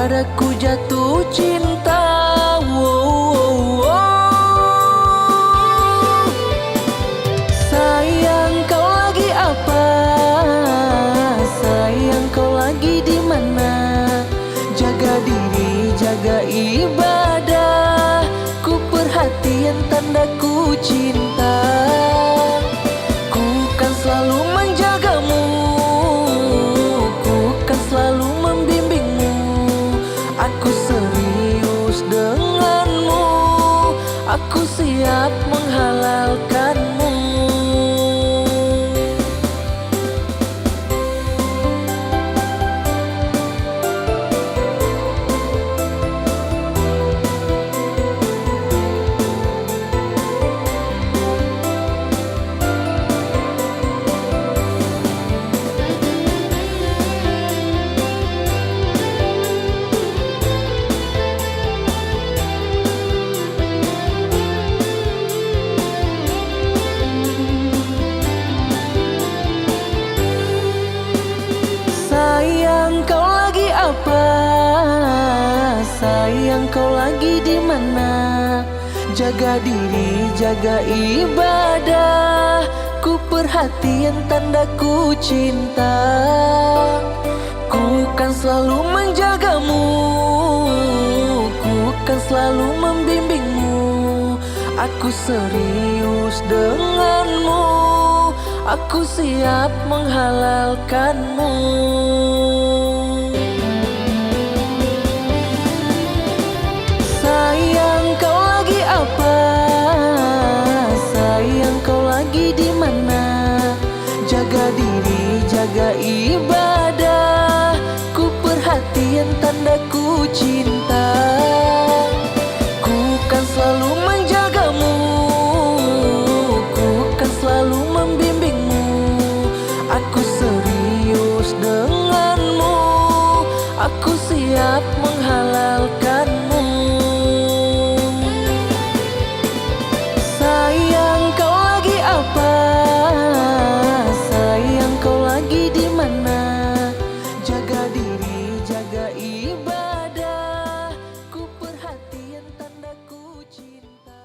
padaku jatuh cinta. Sayang kau lagi apa? Sayang kau lagi di mana? Jaga diri, jaga ibadah. Ku perhatian tandaku cinta. Ku kan selalu menjagamu. Ku kan selalu membimbingmu. Aku serius denganmu. Aku siap menghalalkanmu. Sayang kau lagi apa? Sayang kau lagi di mana? Jaga diri, jaga ibadah. Ku perhatian tandaku cinta. Ku kan selalu menjagamu. Ku kan selalu membimbingmu. Aku serius denganmu. Aku siap menghalalkanmu. Sayang kau lagi apa? Sayang kau lagi di mana? Jaga diri, jaga ibadah. Ku perhatian tandaku cinta. Ku kan selalu menjagamu. Ku kan selalu membimbingmu. Aku serius denganmu. Aku siap menghalalkanmu. Sayang kau lagi apa? Sayang kau lagi di mana? Jaga diri, jaga ibadah. Ku perhatian tandaku cinta.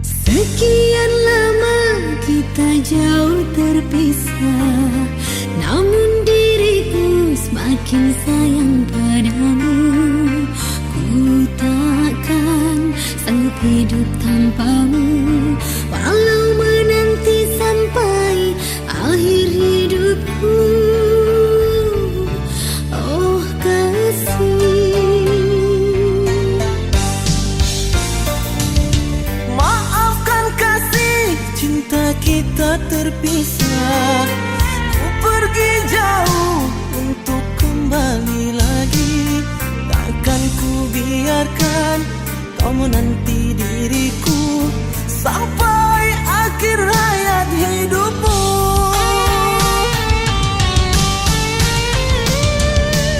Sekian lama kita jauh terpisah, namun diriku semakin sayang padamu. Ku takkan sanggup hidup tanpamu, walau menanti sampai akhir hidupku. Oh kasih,
Maafkan kasih, cinta kita terpisah. Ku pergi jauh untuk kembali lagi. Takkan ku biarkan kau menanti diriku sampai akhir hayat hidupmu.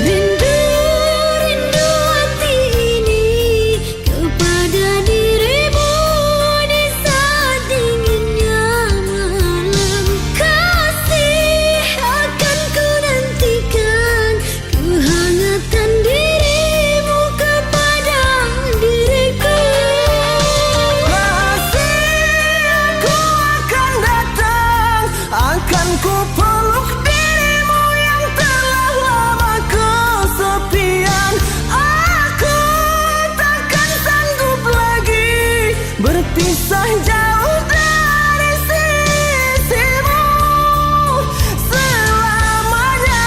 rindu, rindu hati ini kepada dirimu di saat dinginnya malam. Kasih akan ku nantikan kehangatan dirimu kepada diriku.
Kasih aku akan datang, akan ku peluk dirimu yang telah lama kesepian. Aku takkan sanggup lagi berpisah jauh dari sisimu selamanya.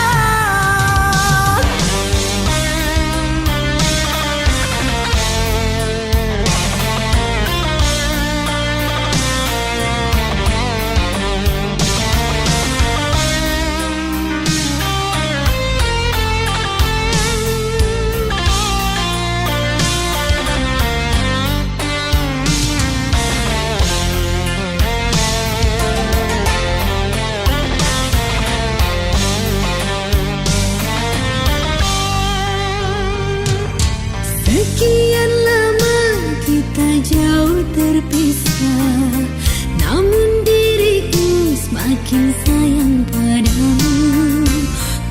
semakin sayang padamu.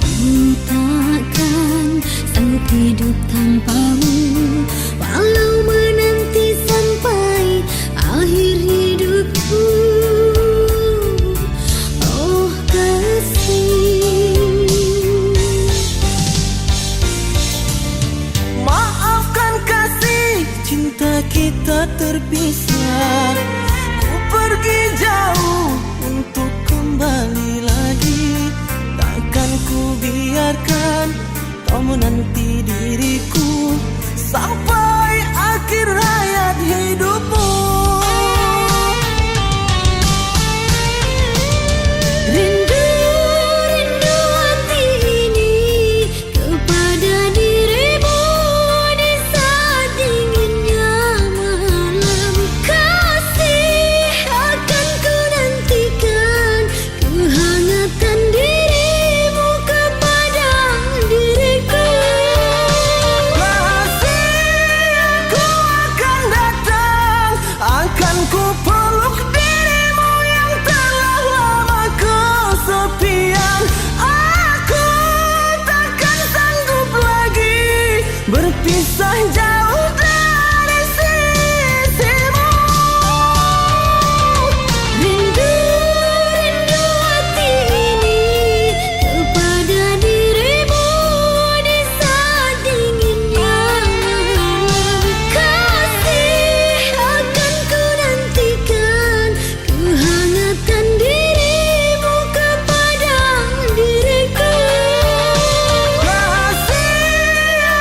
Ku takkan sanggup hidup tanpamu, walau menanti sampai akhir hidupku. Oh kasih,
maafkan kasih, cinta kita terpisah. Ku pergi jauh untuk kembali lagi. Takkan ku biarkan kau menanti diriku sampai akhir hayat hidupmu.
rindu, rindu hati ini kepada dirimu di saat dinginnya malam. Kasih, akan ku nantikan kehangatan dirimu kepada diriku.
Aku akan datang, akan ku peluk dirimu yang telah lama kesepian. Aku takkan sanggup lagi berpisah jauh dari sisimu.
Rindu, rindu hati ini kepada dirimu di saat dinginnya malam. Kasih, akan ku nantikan kehangatan dirimu kepada diriku.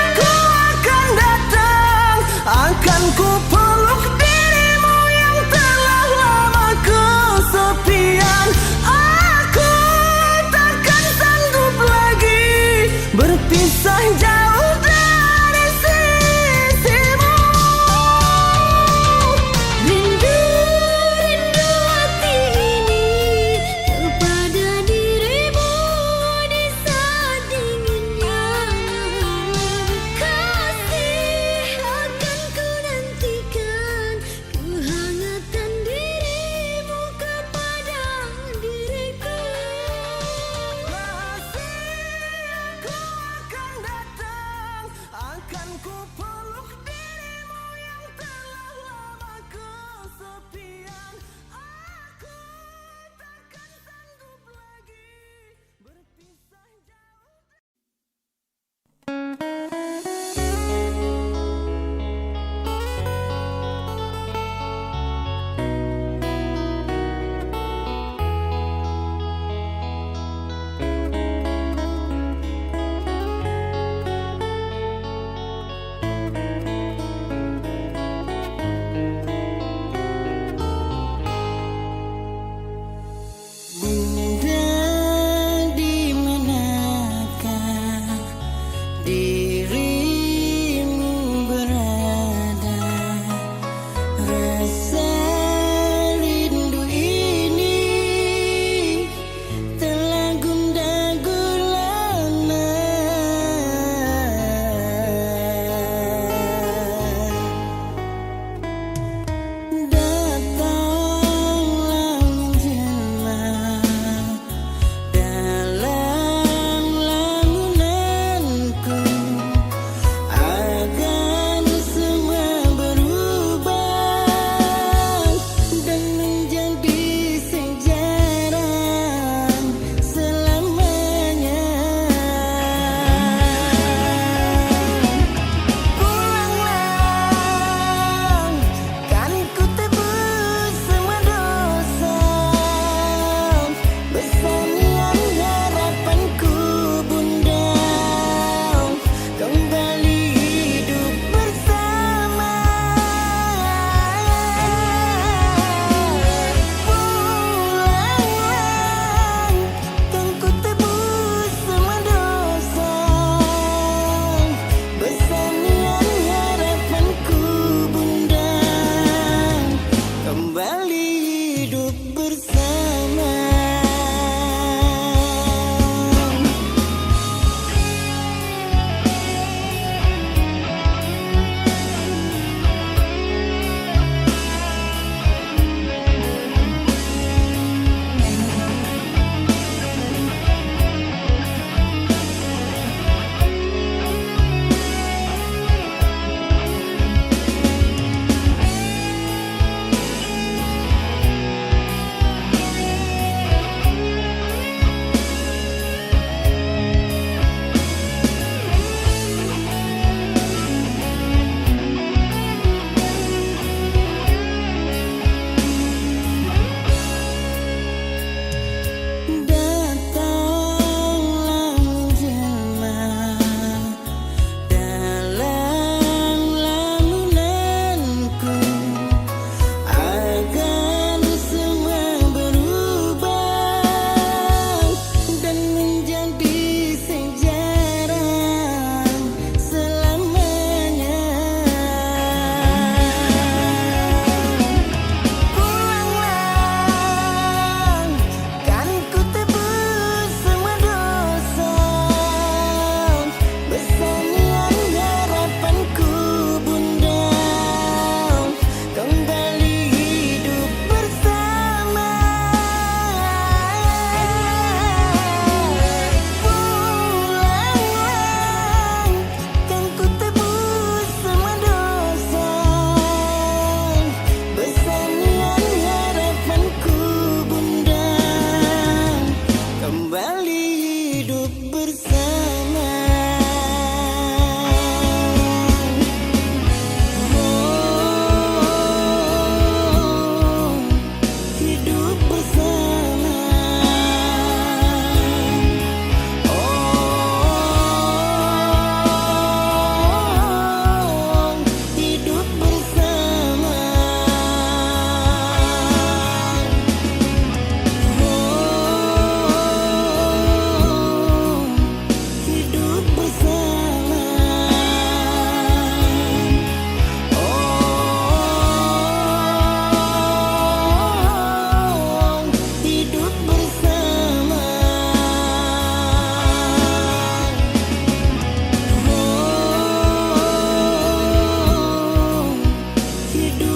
Aku akan datang, akan ku peluk dirimu yang telah lama kesepian. Aku takkan sanggup lagi berpisah jauh dari sisimu.
Rindu, rindu hati ini kepada dirimu di saat dinginnya malam. Kasih, akan ku nantikan kehangatan dirimu kepada diriku.
Aku akan datang, akan ku peluk dirimu yang telah lama kesepian. Aku takkan sanggup lagi berpisah jauh. Bunda, di manakah dirimu berada? Rasa rindu ini telah gundah gulana. Datanglah menjelma dalam lamunanku, agar semua berubah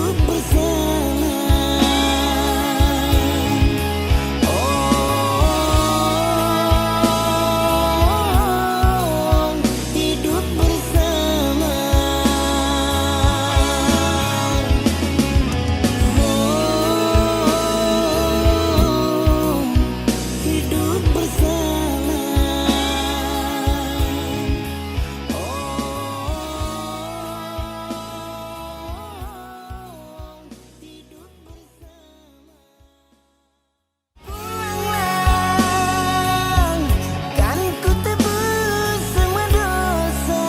hidup bersama. Oh, hidup bersama. Oh, hidup bersama. Pulang, kan ku tebus semua dosa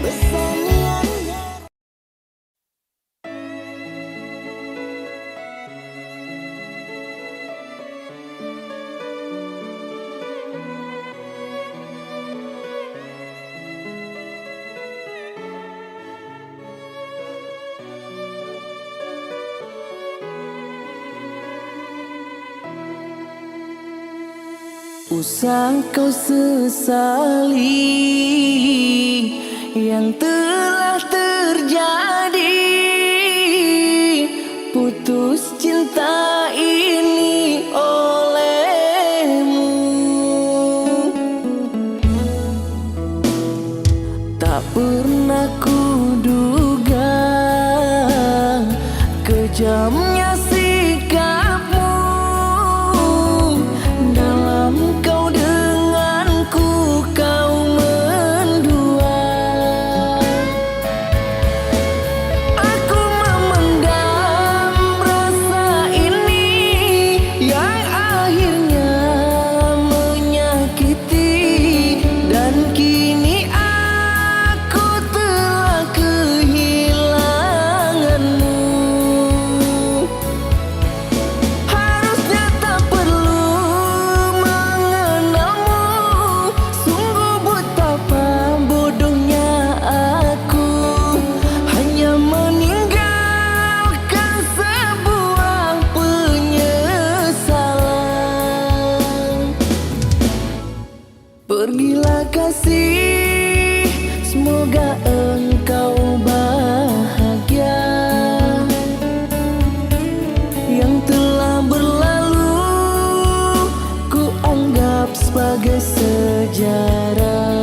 bersaniannya. Usah kau sesali yang telah terjadi. Putus cinta ini olehmu. Tak pernah kuduga kejamnya sikapmu dalam kau denganku, kau mendua. Aku memendam rasa ini yang akhirnya menyakiti, dan kini aku telah kehilanganmu. Harusnya tak perlu mengenalmu. Sungguh betapa bodohnya aku, hanya meninggalkan sebuah penyesalan. Pergilah kasih, semoga engkau bahagia. Yang telah berlalu ku anggap sebagai sejarah.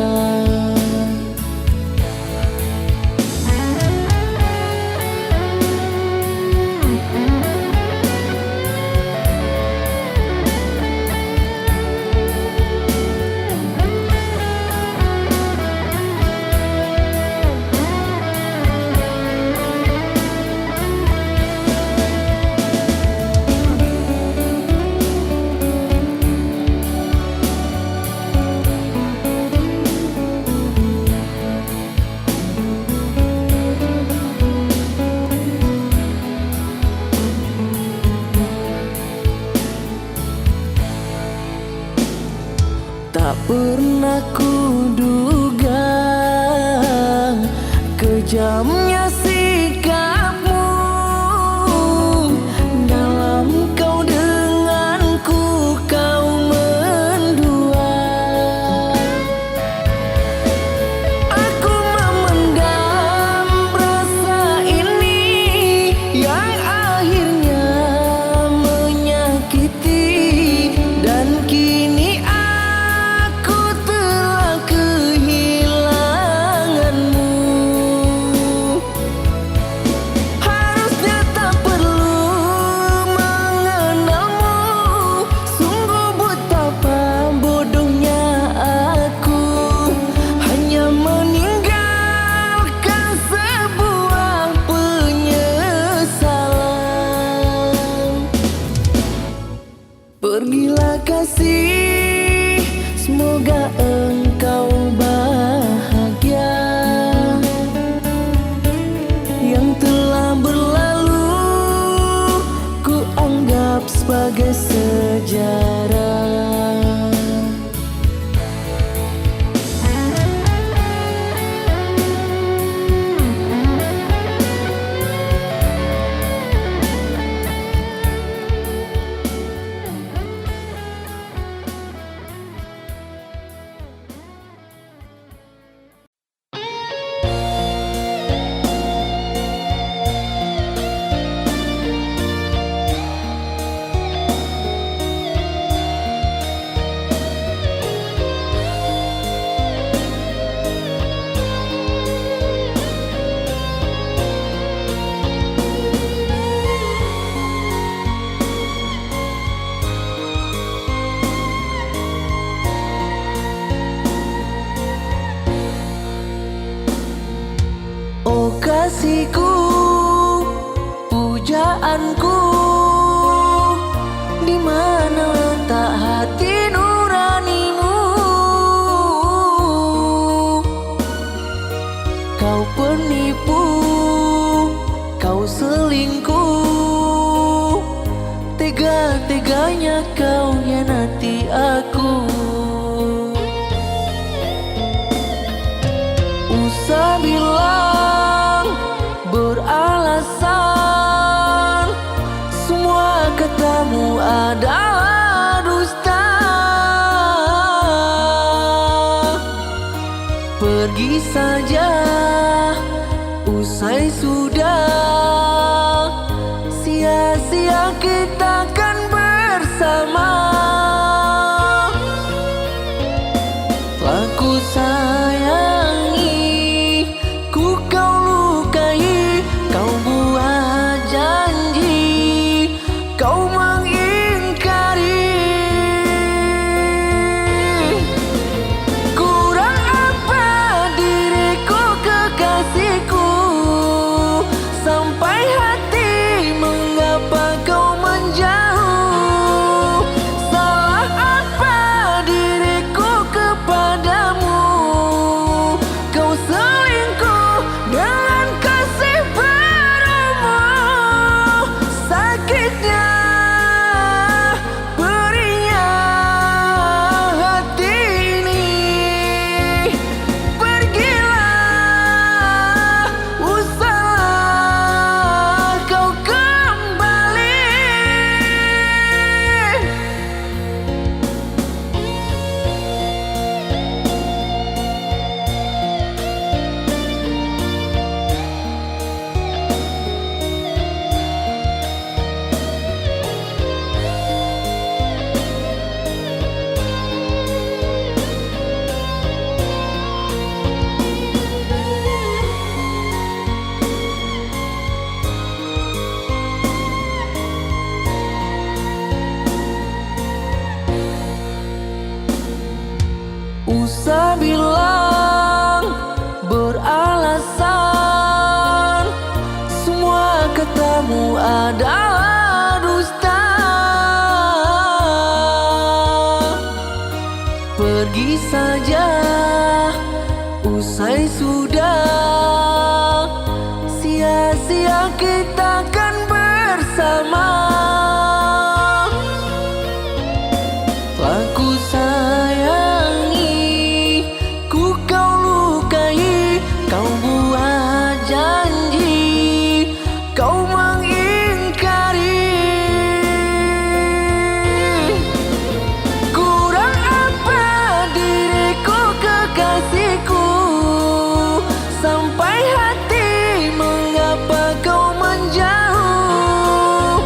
Tak pernah kuduga kejamnya sikapmu dalam kau denganku, kau mendua. Aku memendam rasa ini yang akhirnya menyakiti, dan kini aku telah kehilanganmu. Harusnya tak perlu mengenalmu. Sungguh betapa bodohnya aku, hanya meninggalkan sebuah penyesalan. Pergilah kasih, semoga engkau bahagia. Yang telah berlalu ku anggap sebagai sejarah. perasaanku? Di mana letak hati nuranimu? Kau penipu, kau selingkuh, tega-teganya kau hianati aku. Usah bilang beralasan, semua katamu adalah dusta. Pergi saja, usai sudah, sia-sia kita kan bersama. Telah ku sayangi, ku kau lukai, kau buat janji, kau mengingkari. Kurang apa diriku kekasihku, sampai hati mengapa kau menjauh? Salah apa diriku kepadamu? Kau selingkuh dengan kasih barumu. Sakitnya, perihnya hati ini. Pergilah, usahlah kau kembali. Usah bilang beralasan, semua katamu adalah dusta. Pergi saja, usai sudah, sia-sia kita kan bersama. Telah ku sayangi, ku kau lukai, kau buat janji, kau mengingkari. Kurang apa diriku kekasihku, sampai hati mengapa kau menjauh?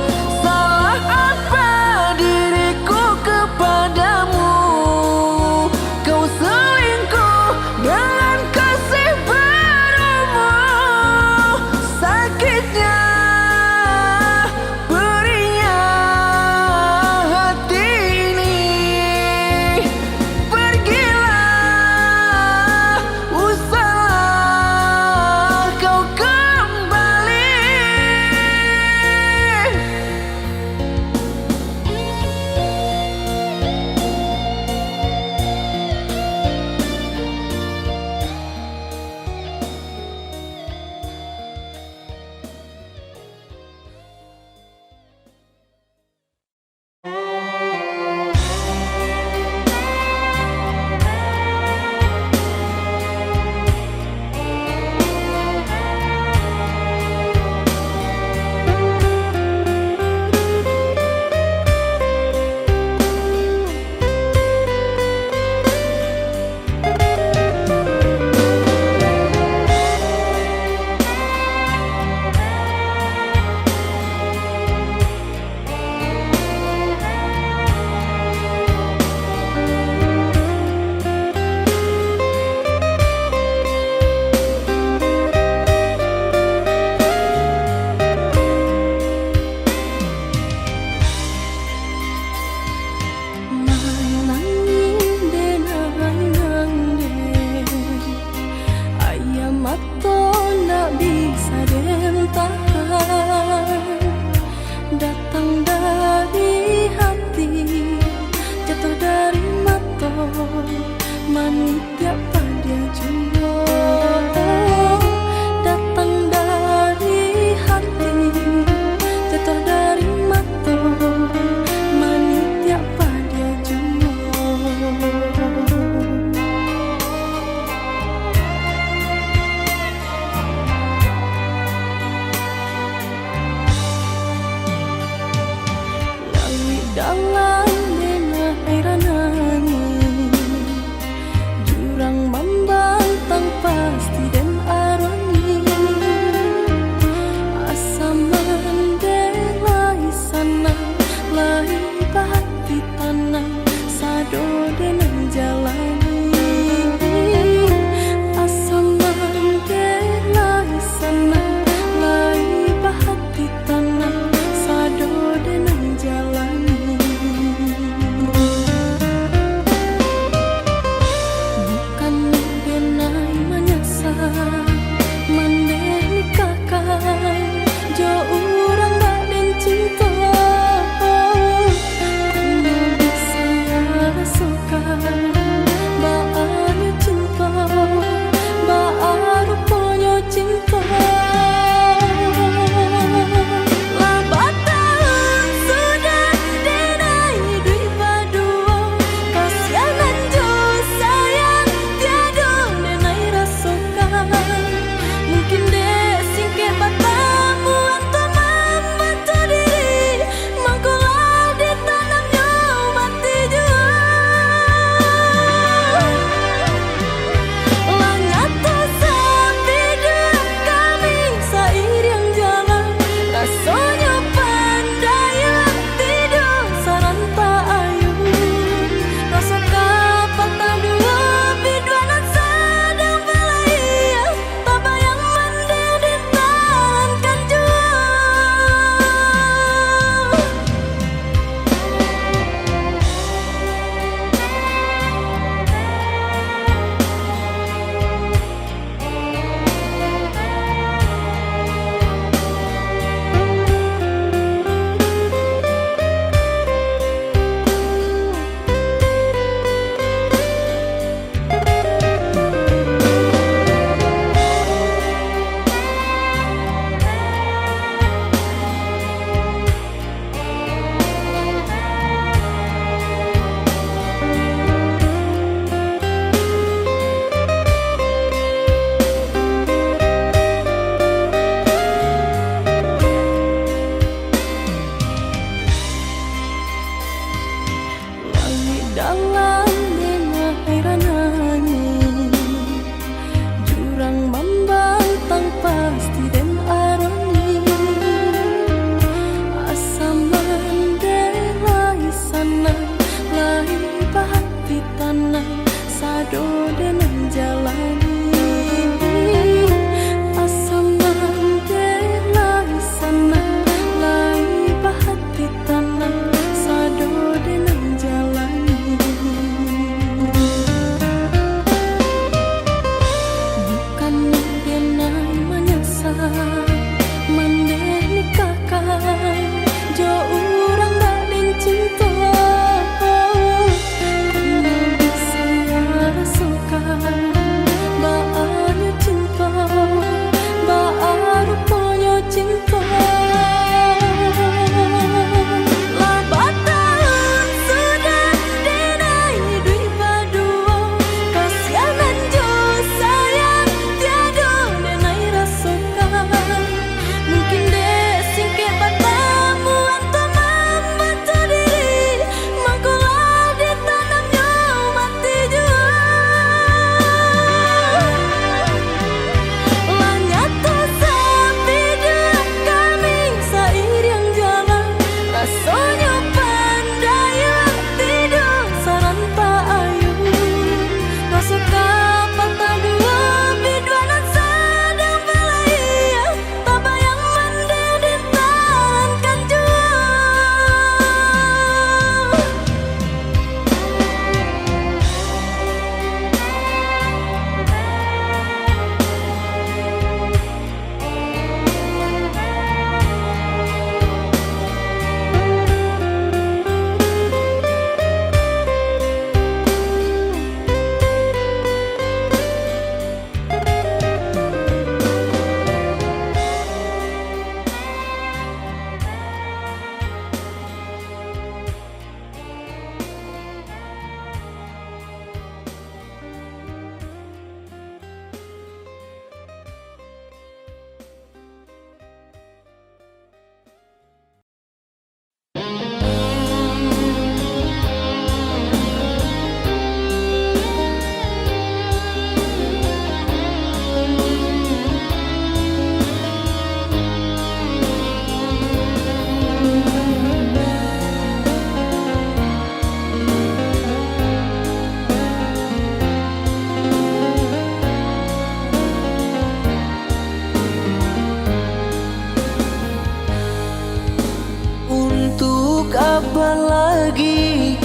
kapan lagi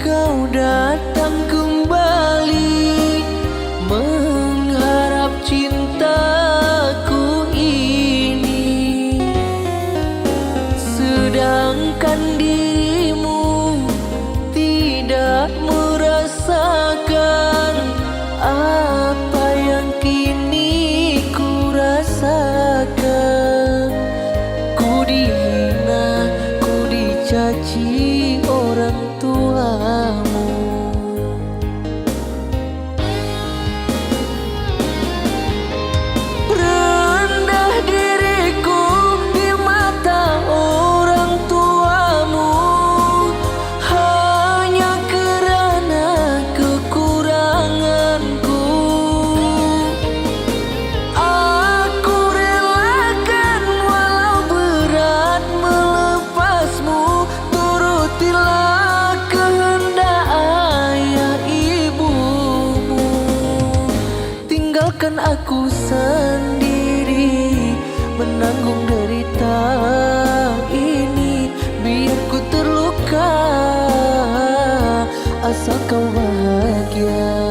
kau datang kembali, mengharap cintaku ini, sedangkan dirimu tidak merasakan apa yang kini ku rasakan. Ku dihina, ku dicaci orang tuamu. Rendah diriku di mata orang tuamu, hanya kerana kekuranganku. Aku relakan walau berat melepasmu, turutilah kehendak ayah ibumu. Tinggalkan aku sendiri menanggung derita ini, biar ku terluka asal kau bahagia.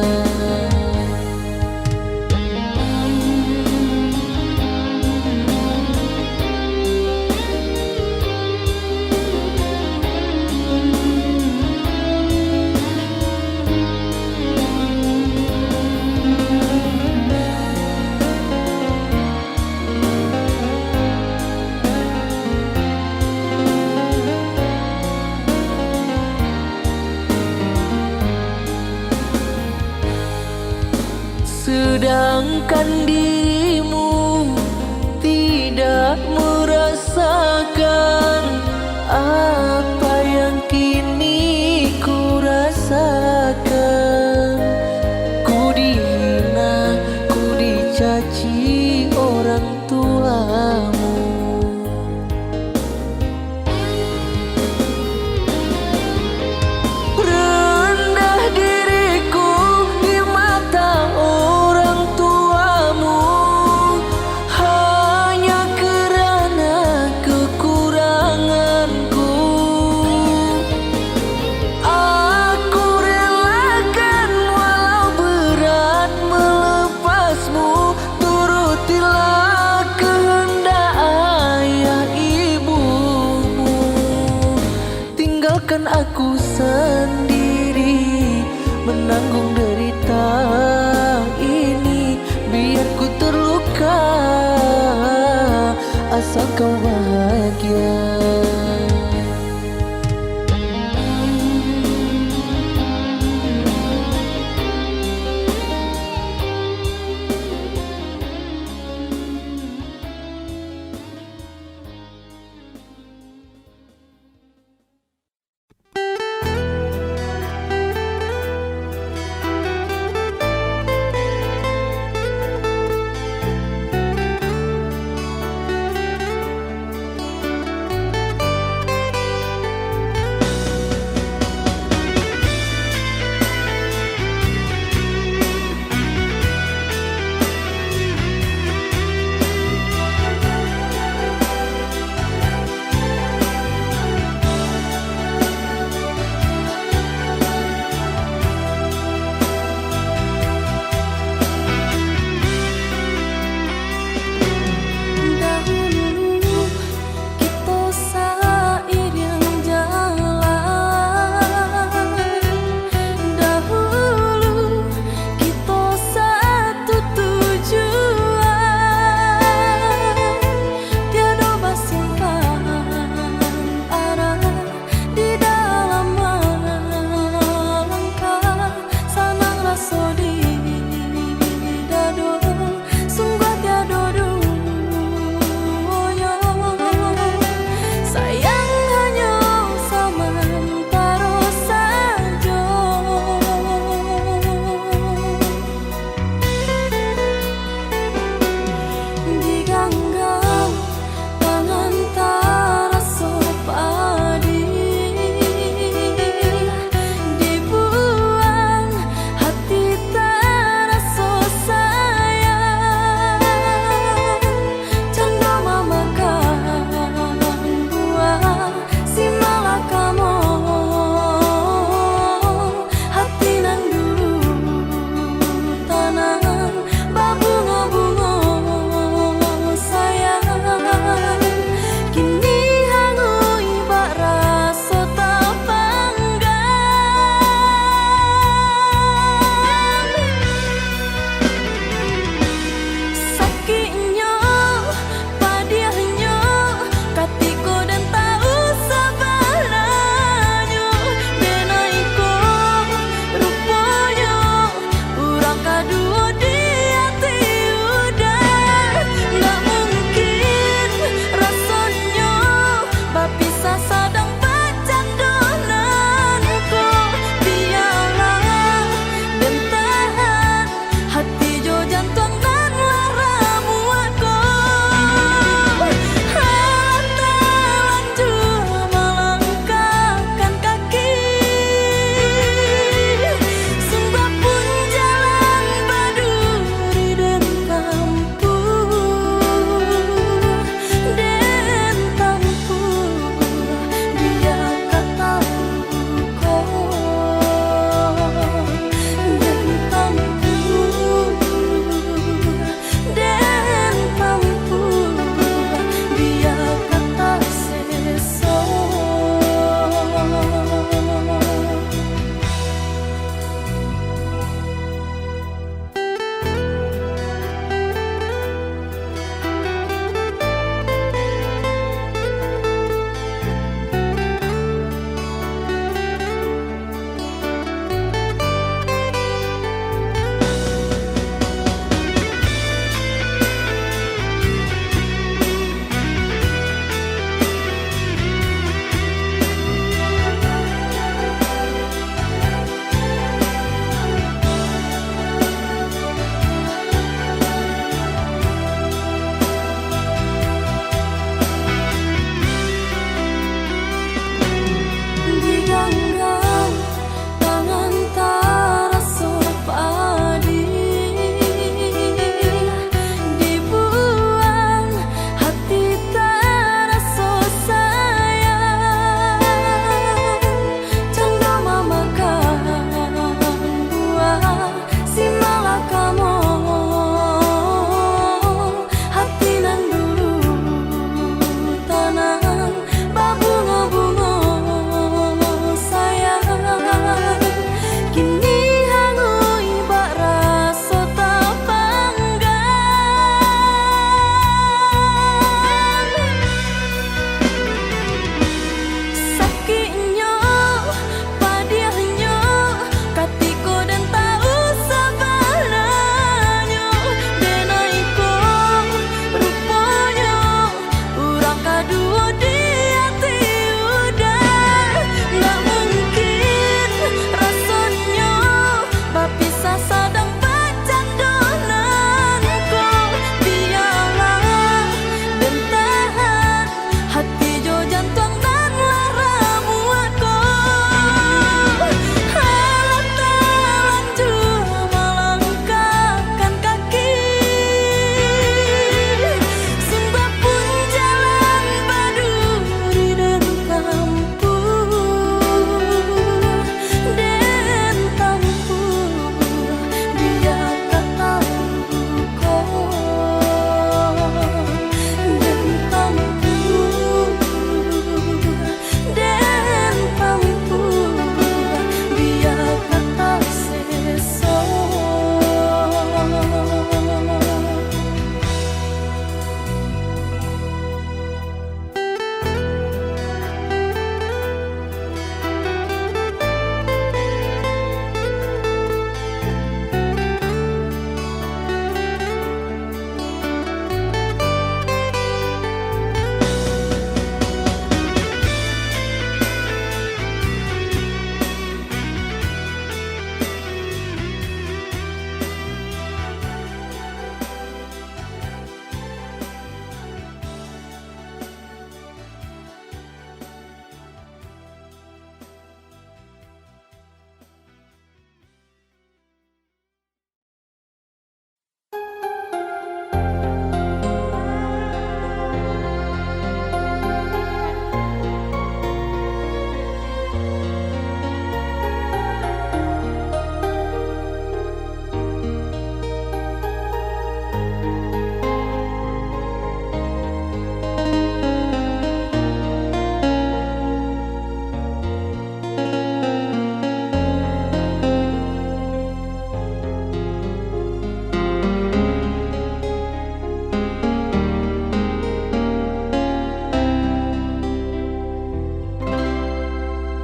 Sedangkan dirimu tidak merasakan apa yang kini ku rasakan. Ku dihina, ku dicaci orang tuamu. Rendah diriku di mata orang tuamu, hanya kerana kekuranganku. Aku relakan walau berat melepasmu, turutilah kehendak ayah ibumu. Tinggalkan aku sendiri menanggung derita ini, biar ku terluka asal kau bahagia.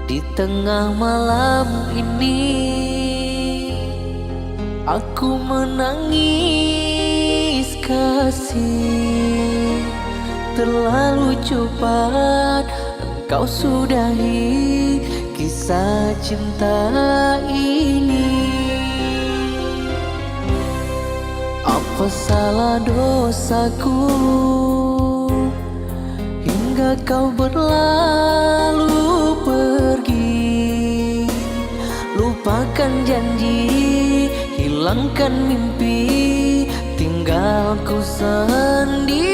Di tengah malam ini aku menangis kasih. Terlalu cepat engkau sudahi kisah cinta ini. Apa salah dosaku hingga kau berlalu pergi? Lupakan janji, hilangkan mimpi, tinggalku sendiri.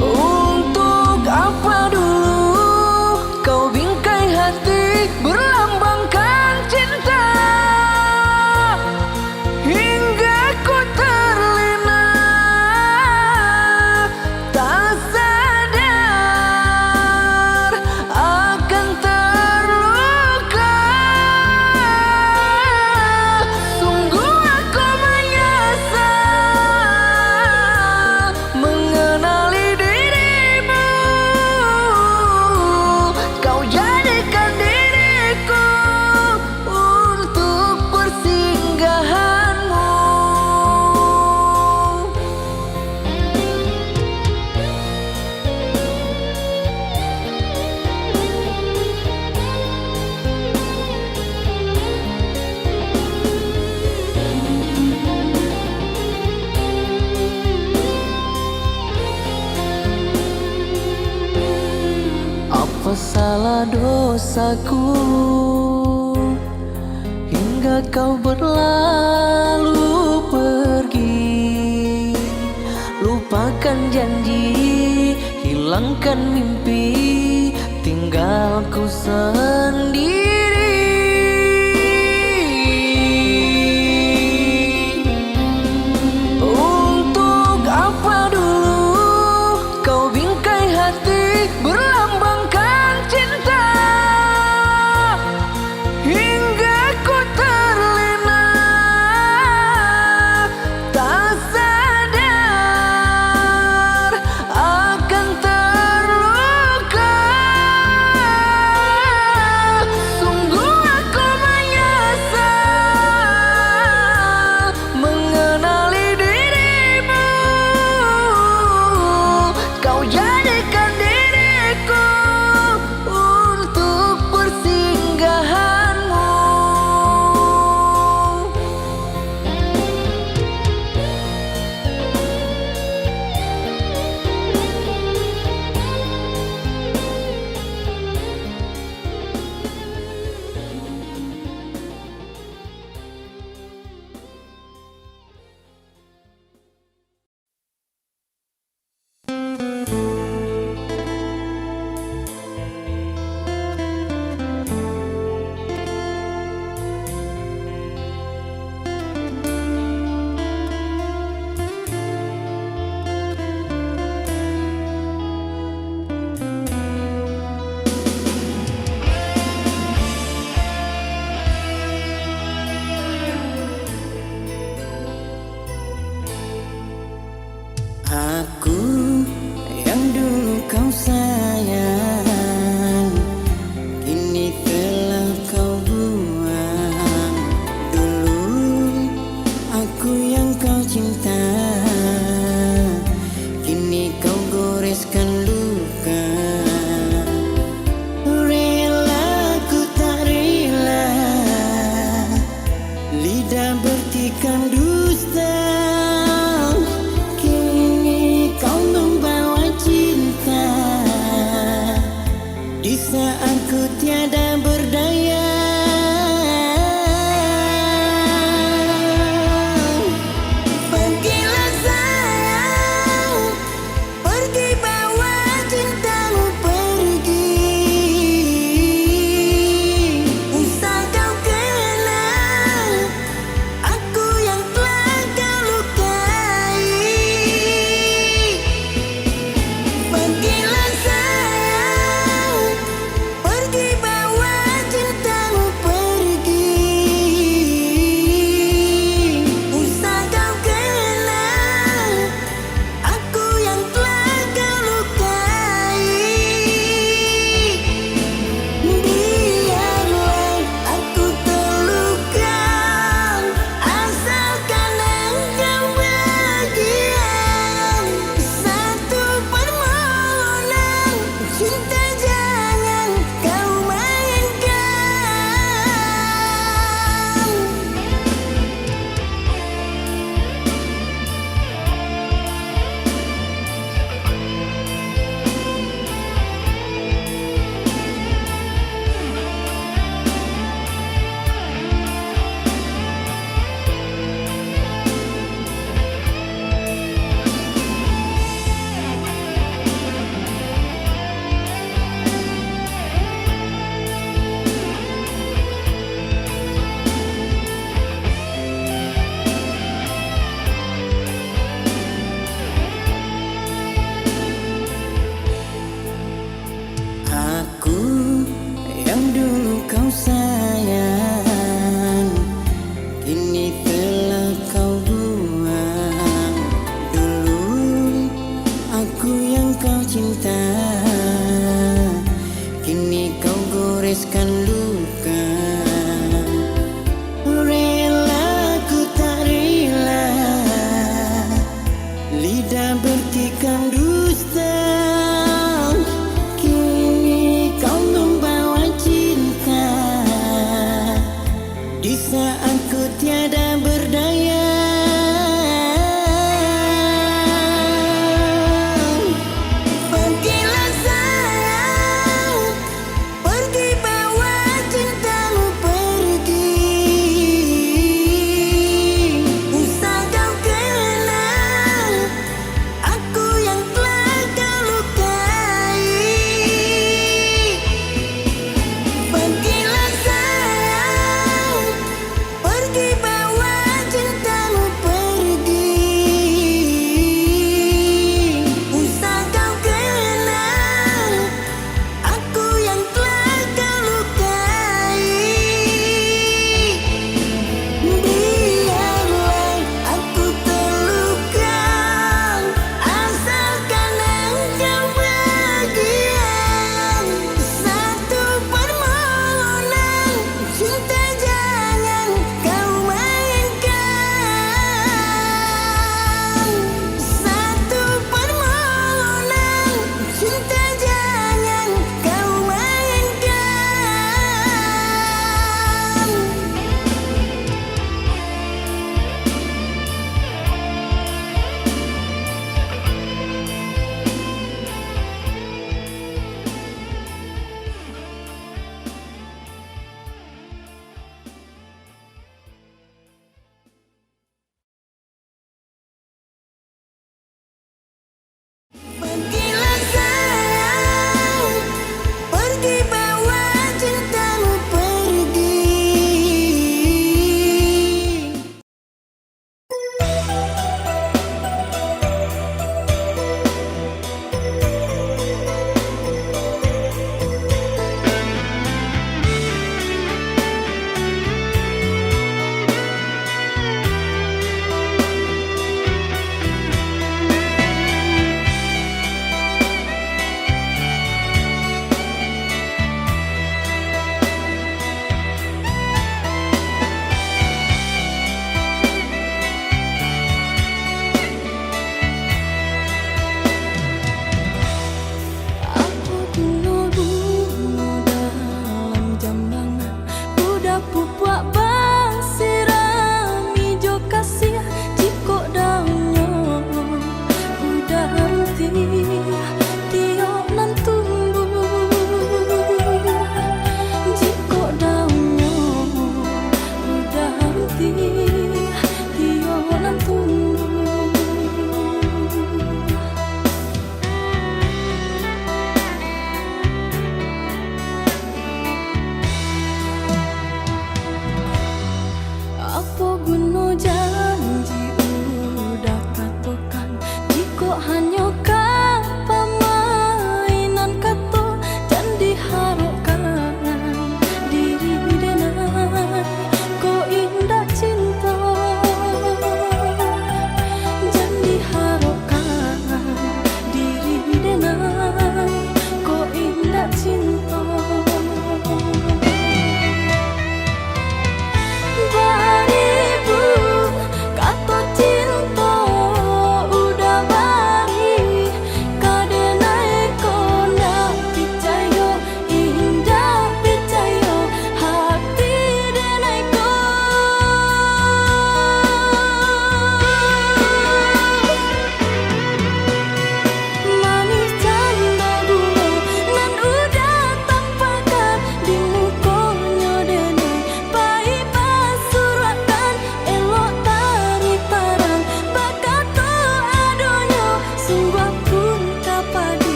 Untuk apa dulu kau bingkai hati berlambangkan cinta, hingga ku terlena tak sadar akan terluka. Sungguh aku menyesal mengenali dirimu. Kau jadikan diriku untuk persinggahanmu. Apa salah dosaku hingga kau berlalu pergi? Lupakan janji, hilangkan mimpi, tinggalku sendiri. Untuk apa dulu kau bingkai hati berlambangkan cinta, hingga ku terlena tak sadar akan terluka. Sungguh aku menyesal mengenali dirimu. Kau jadikan diriku untuk persinggahanmu. Aku yang dulu kau sayang, kini telah kau buang. Dulu aku yang kau cinta, kini kau goreskan luka. Rela ku tak rela, lidah bertikan dusta. Di saat ku tiada berdaya, pergi bagikan dunia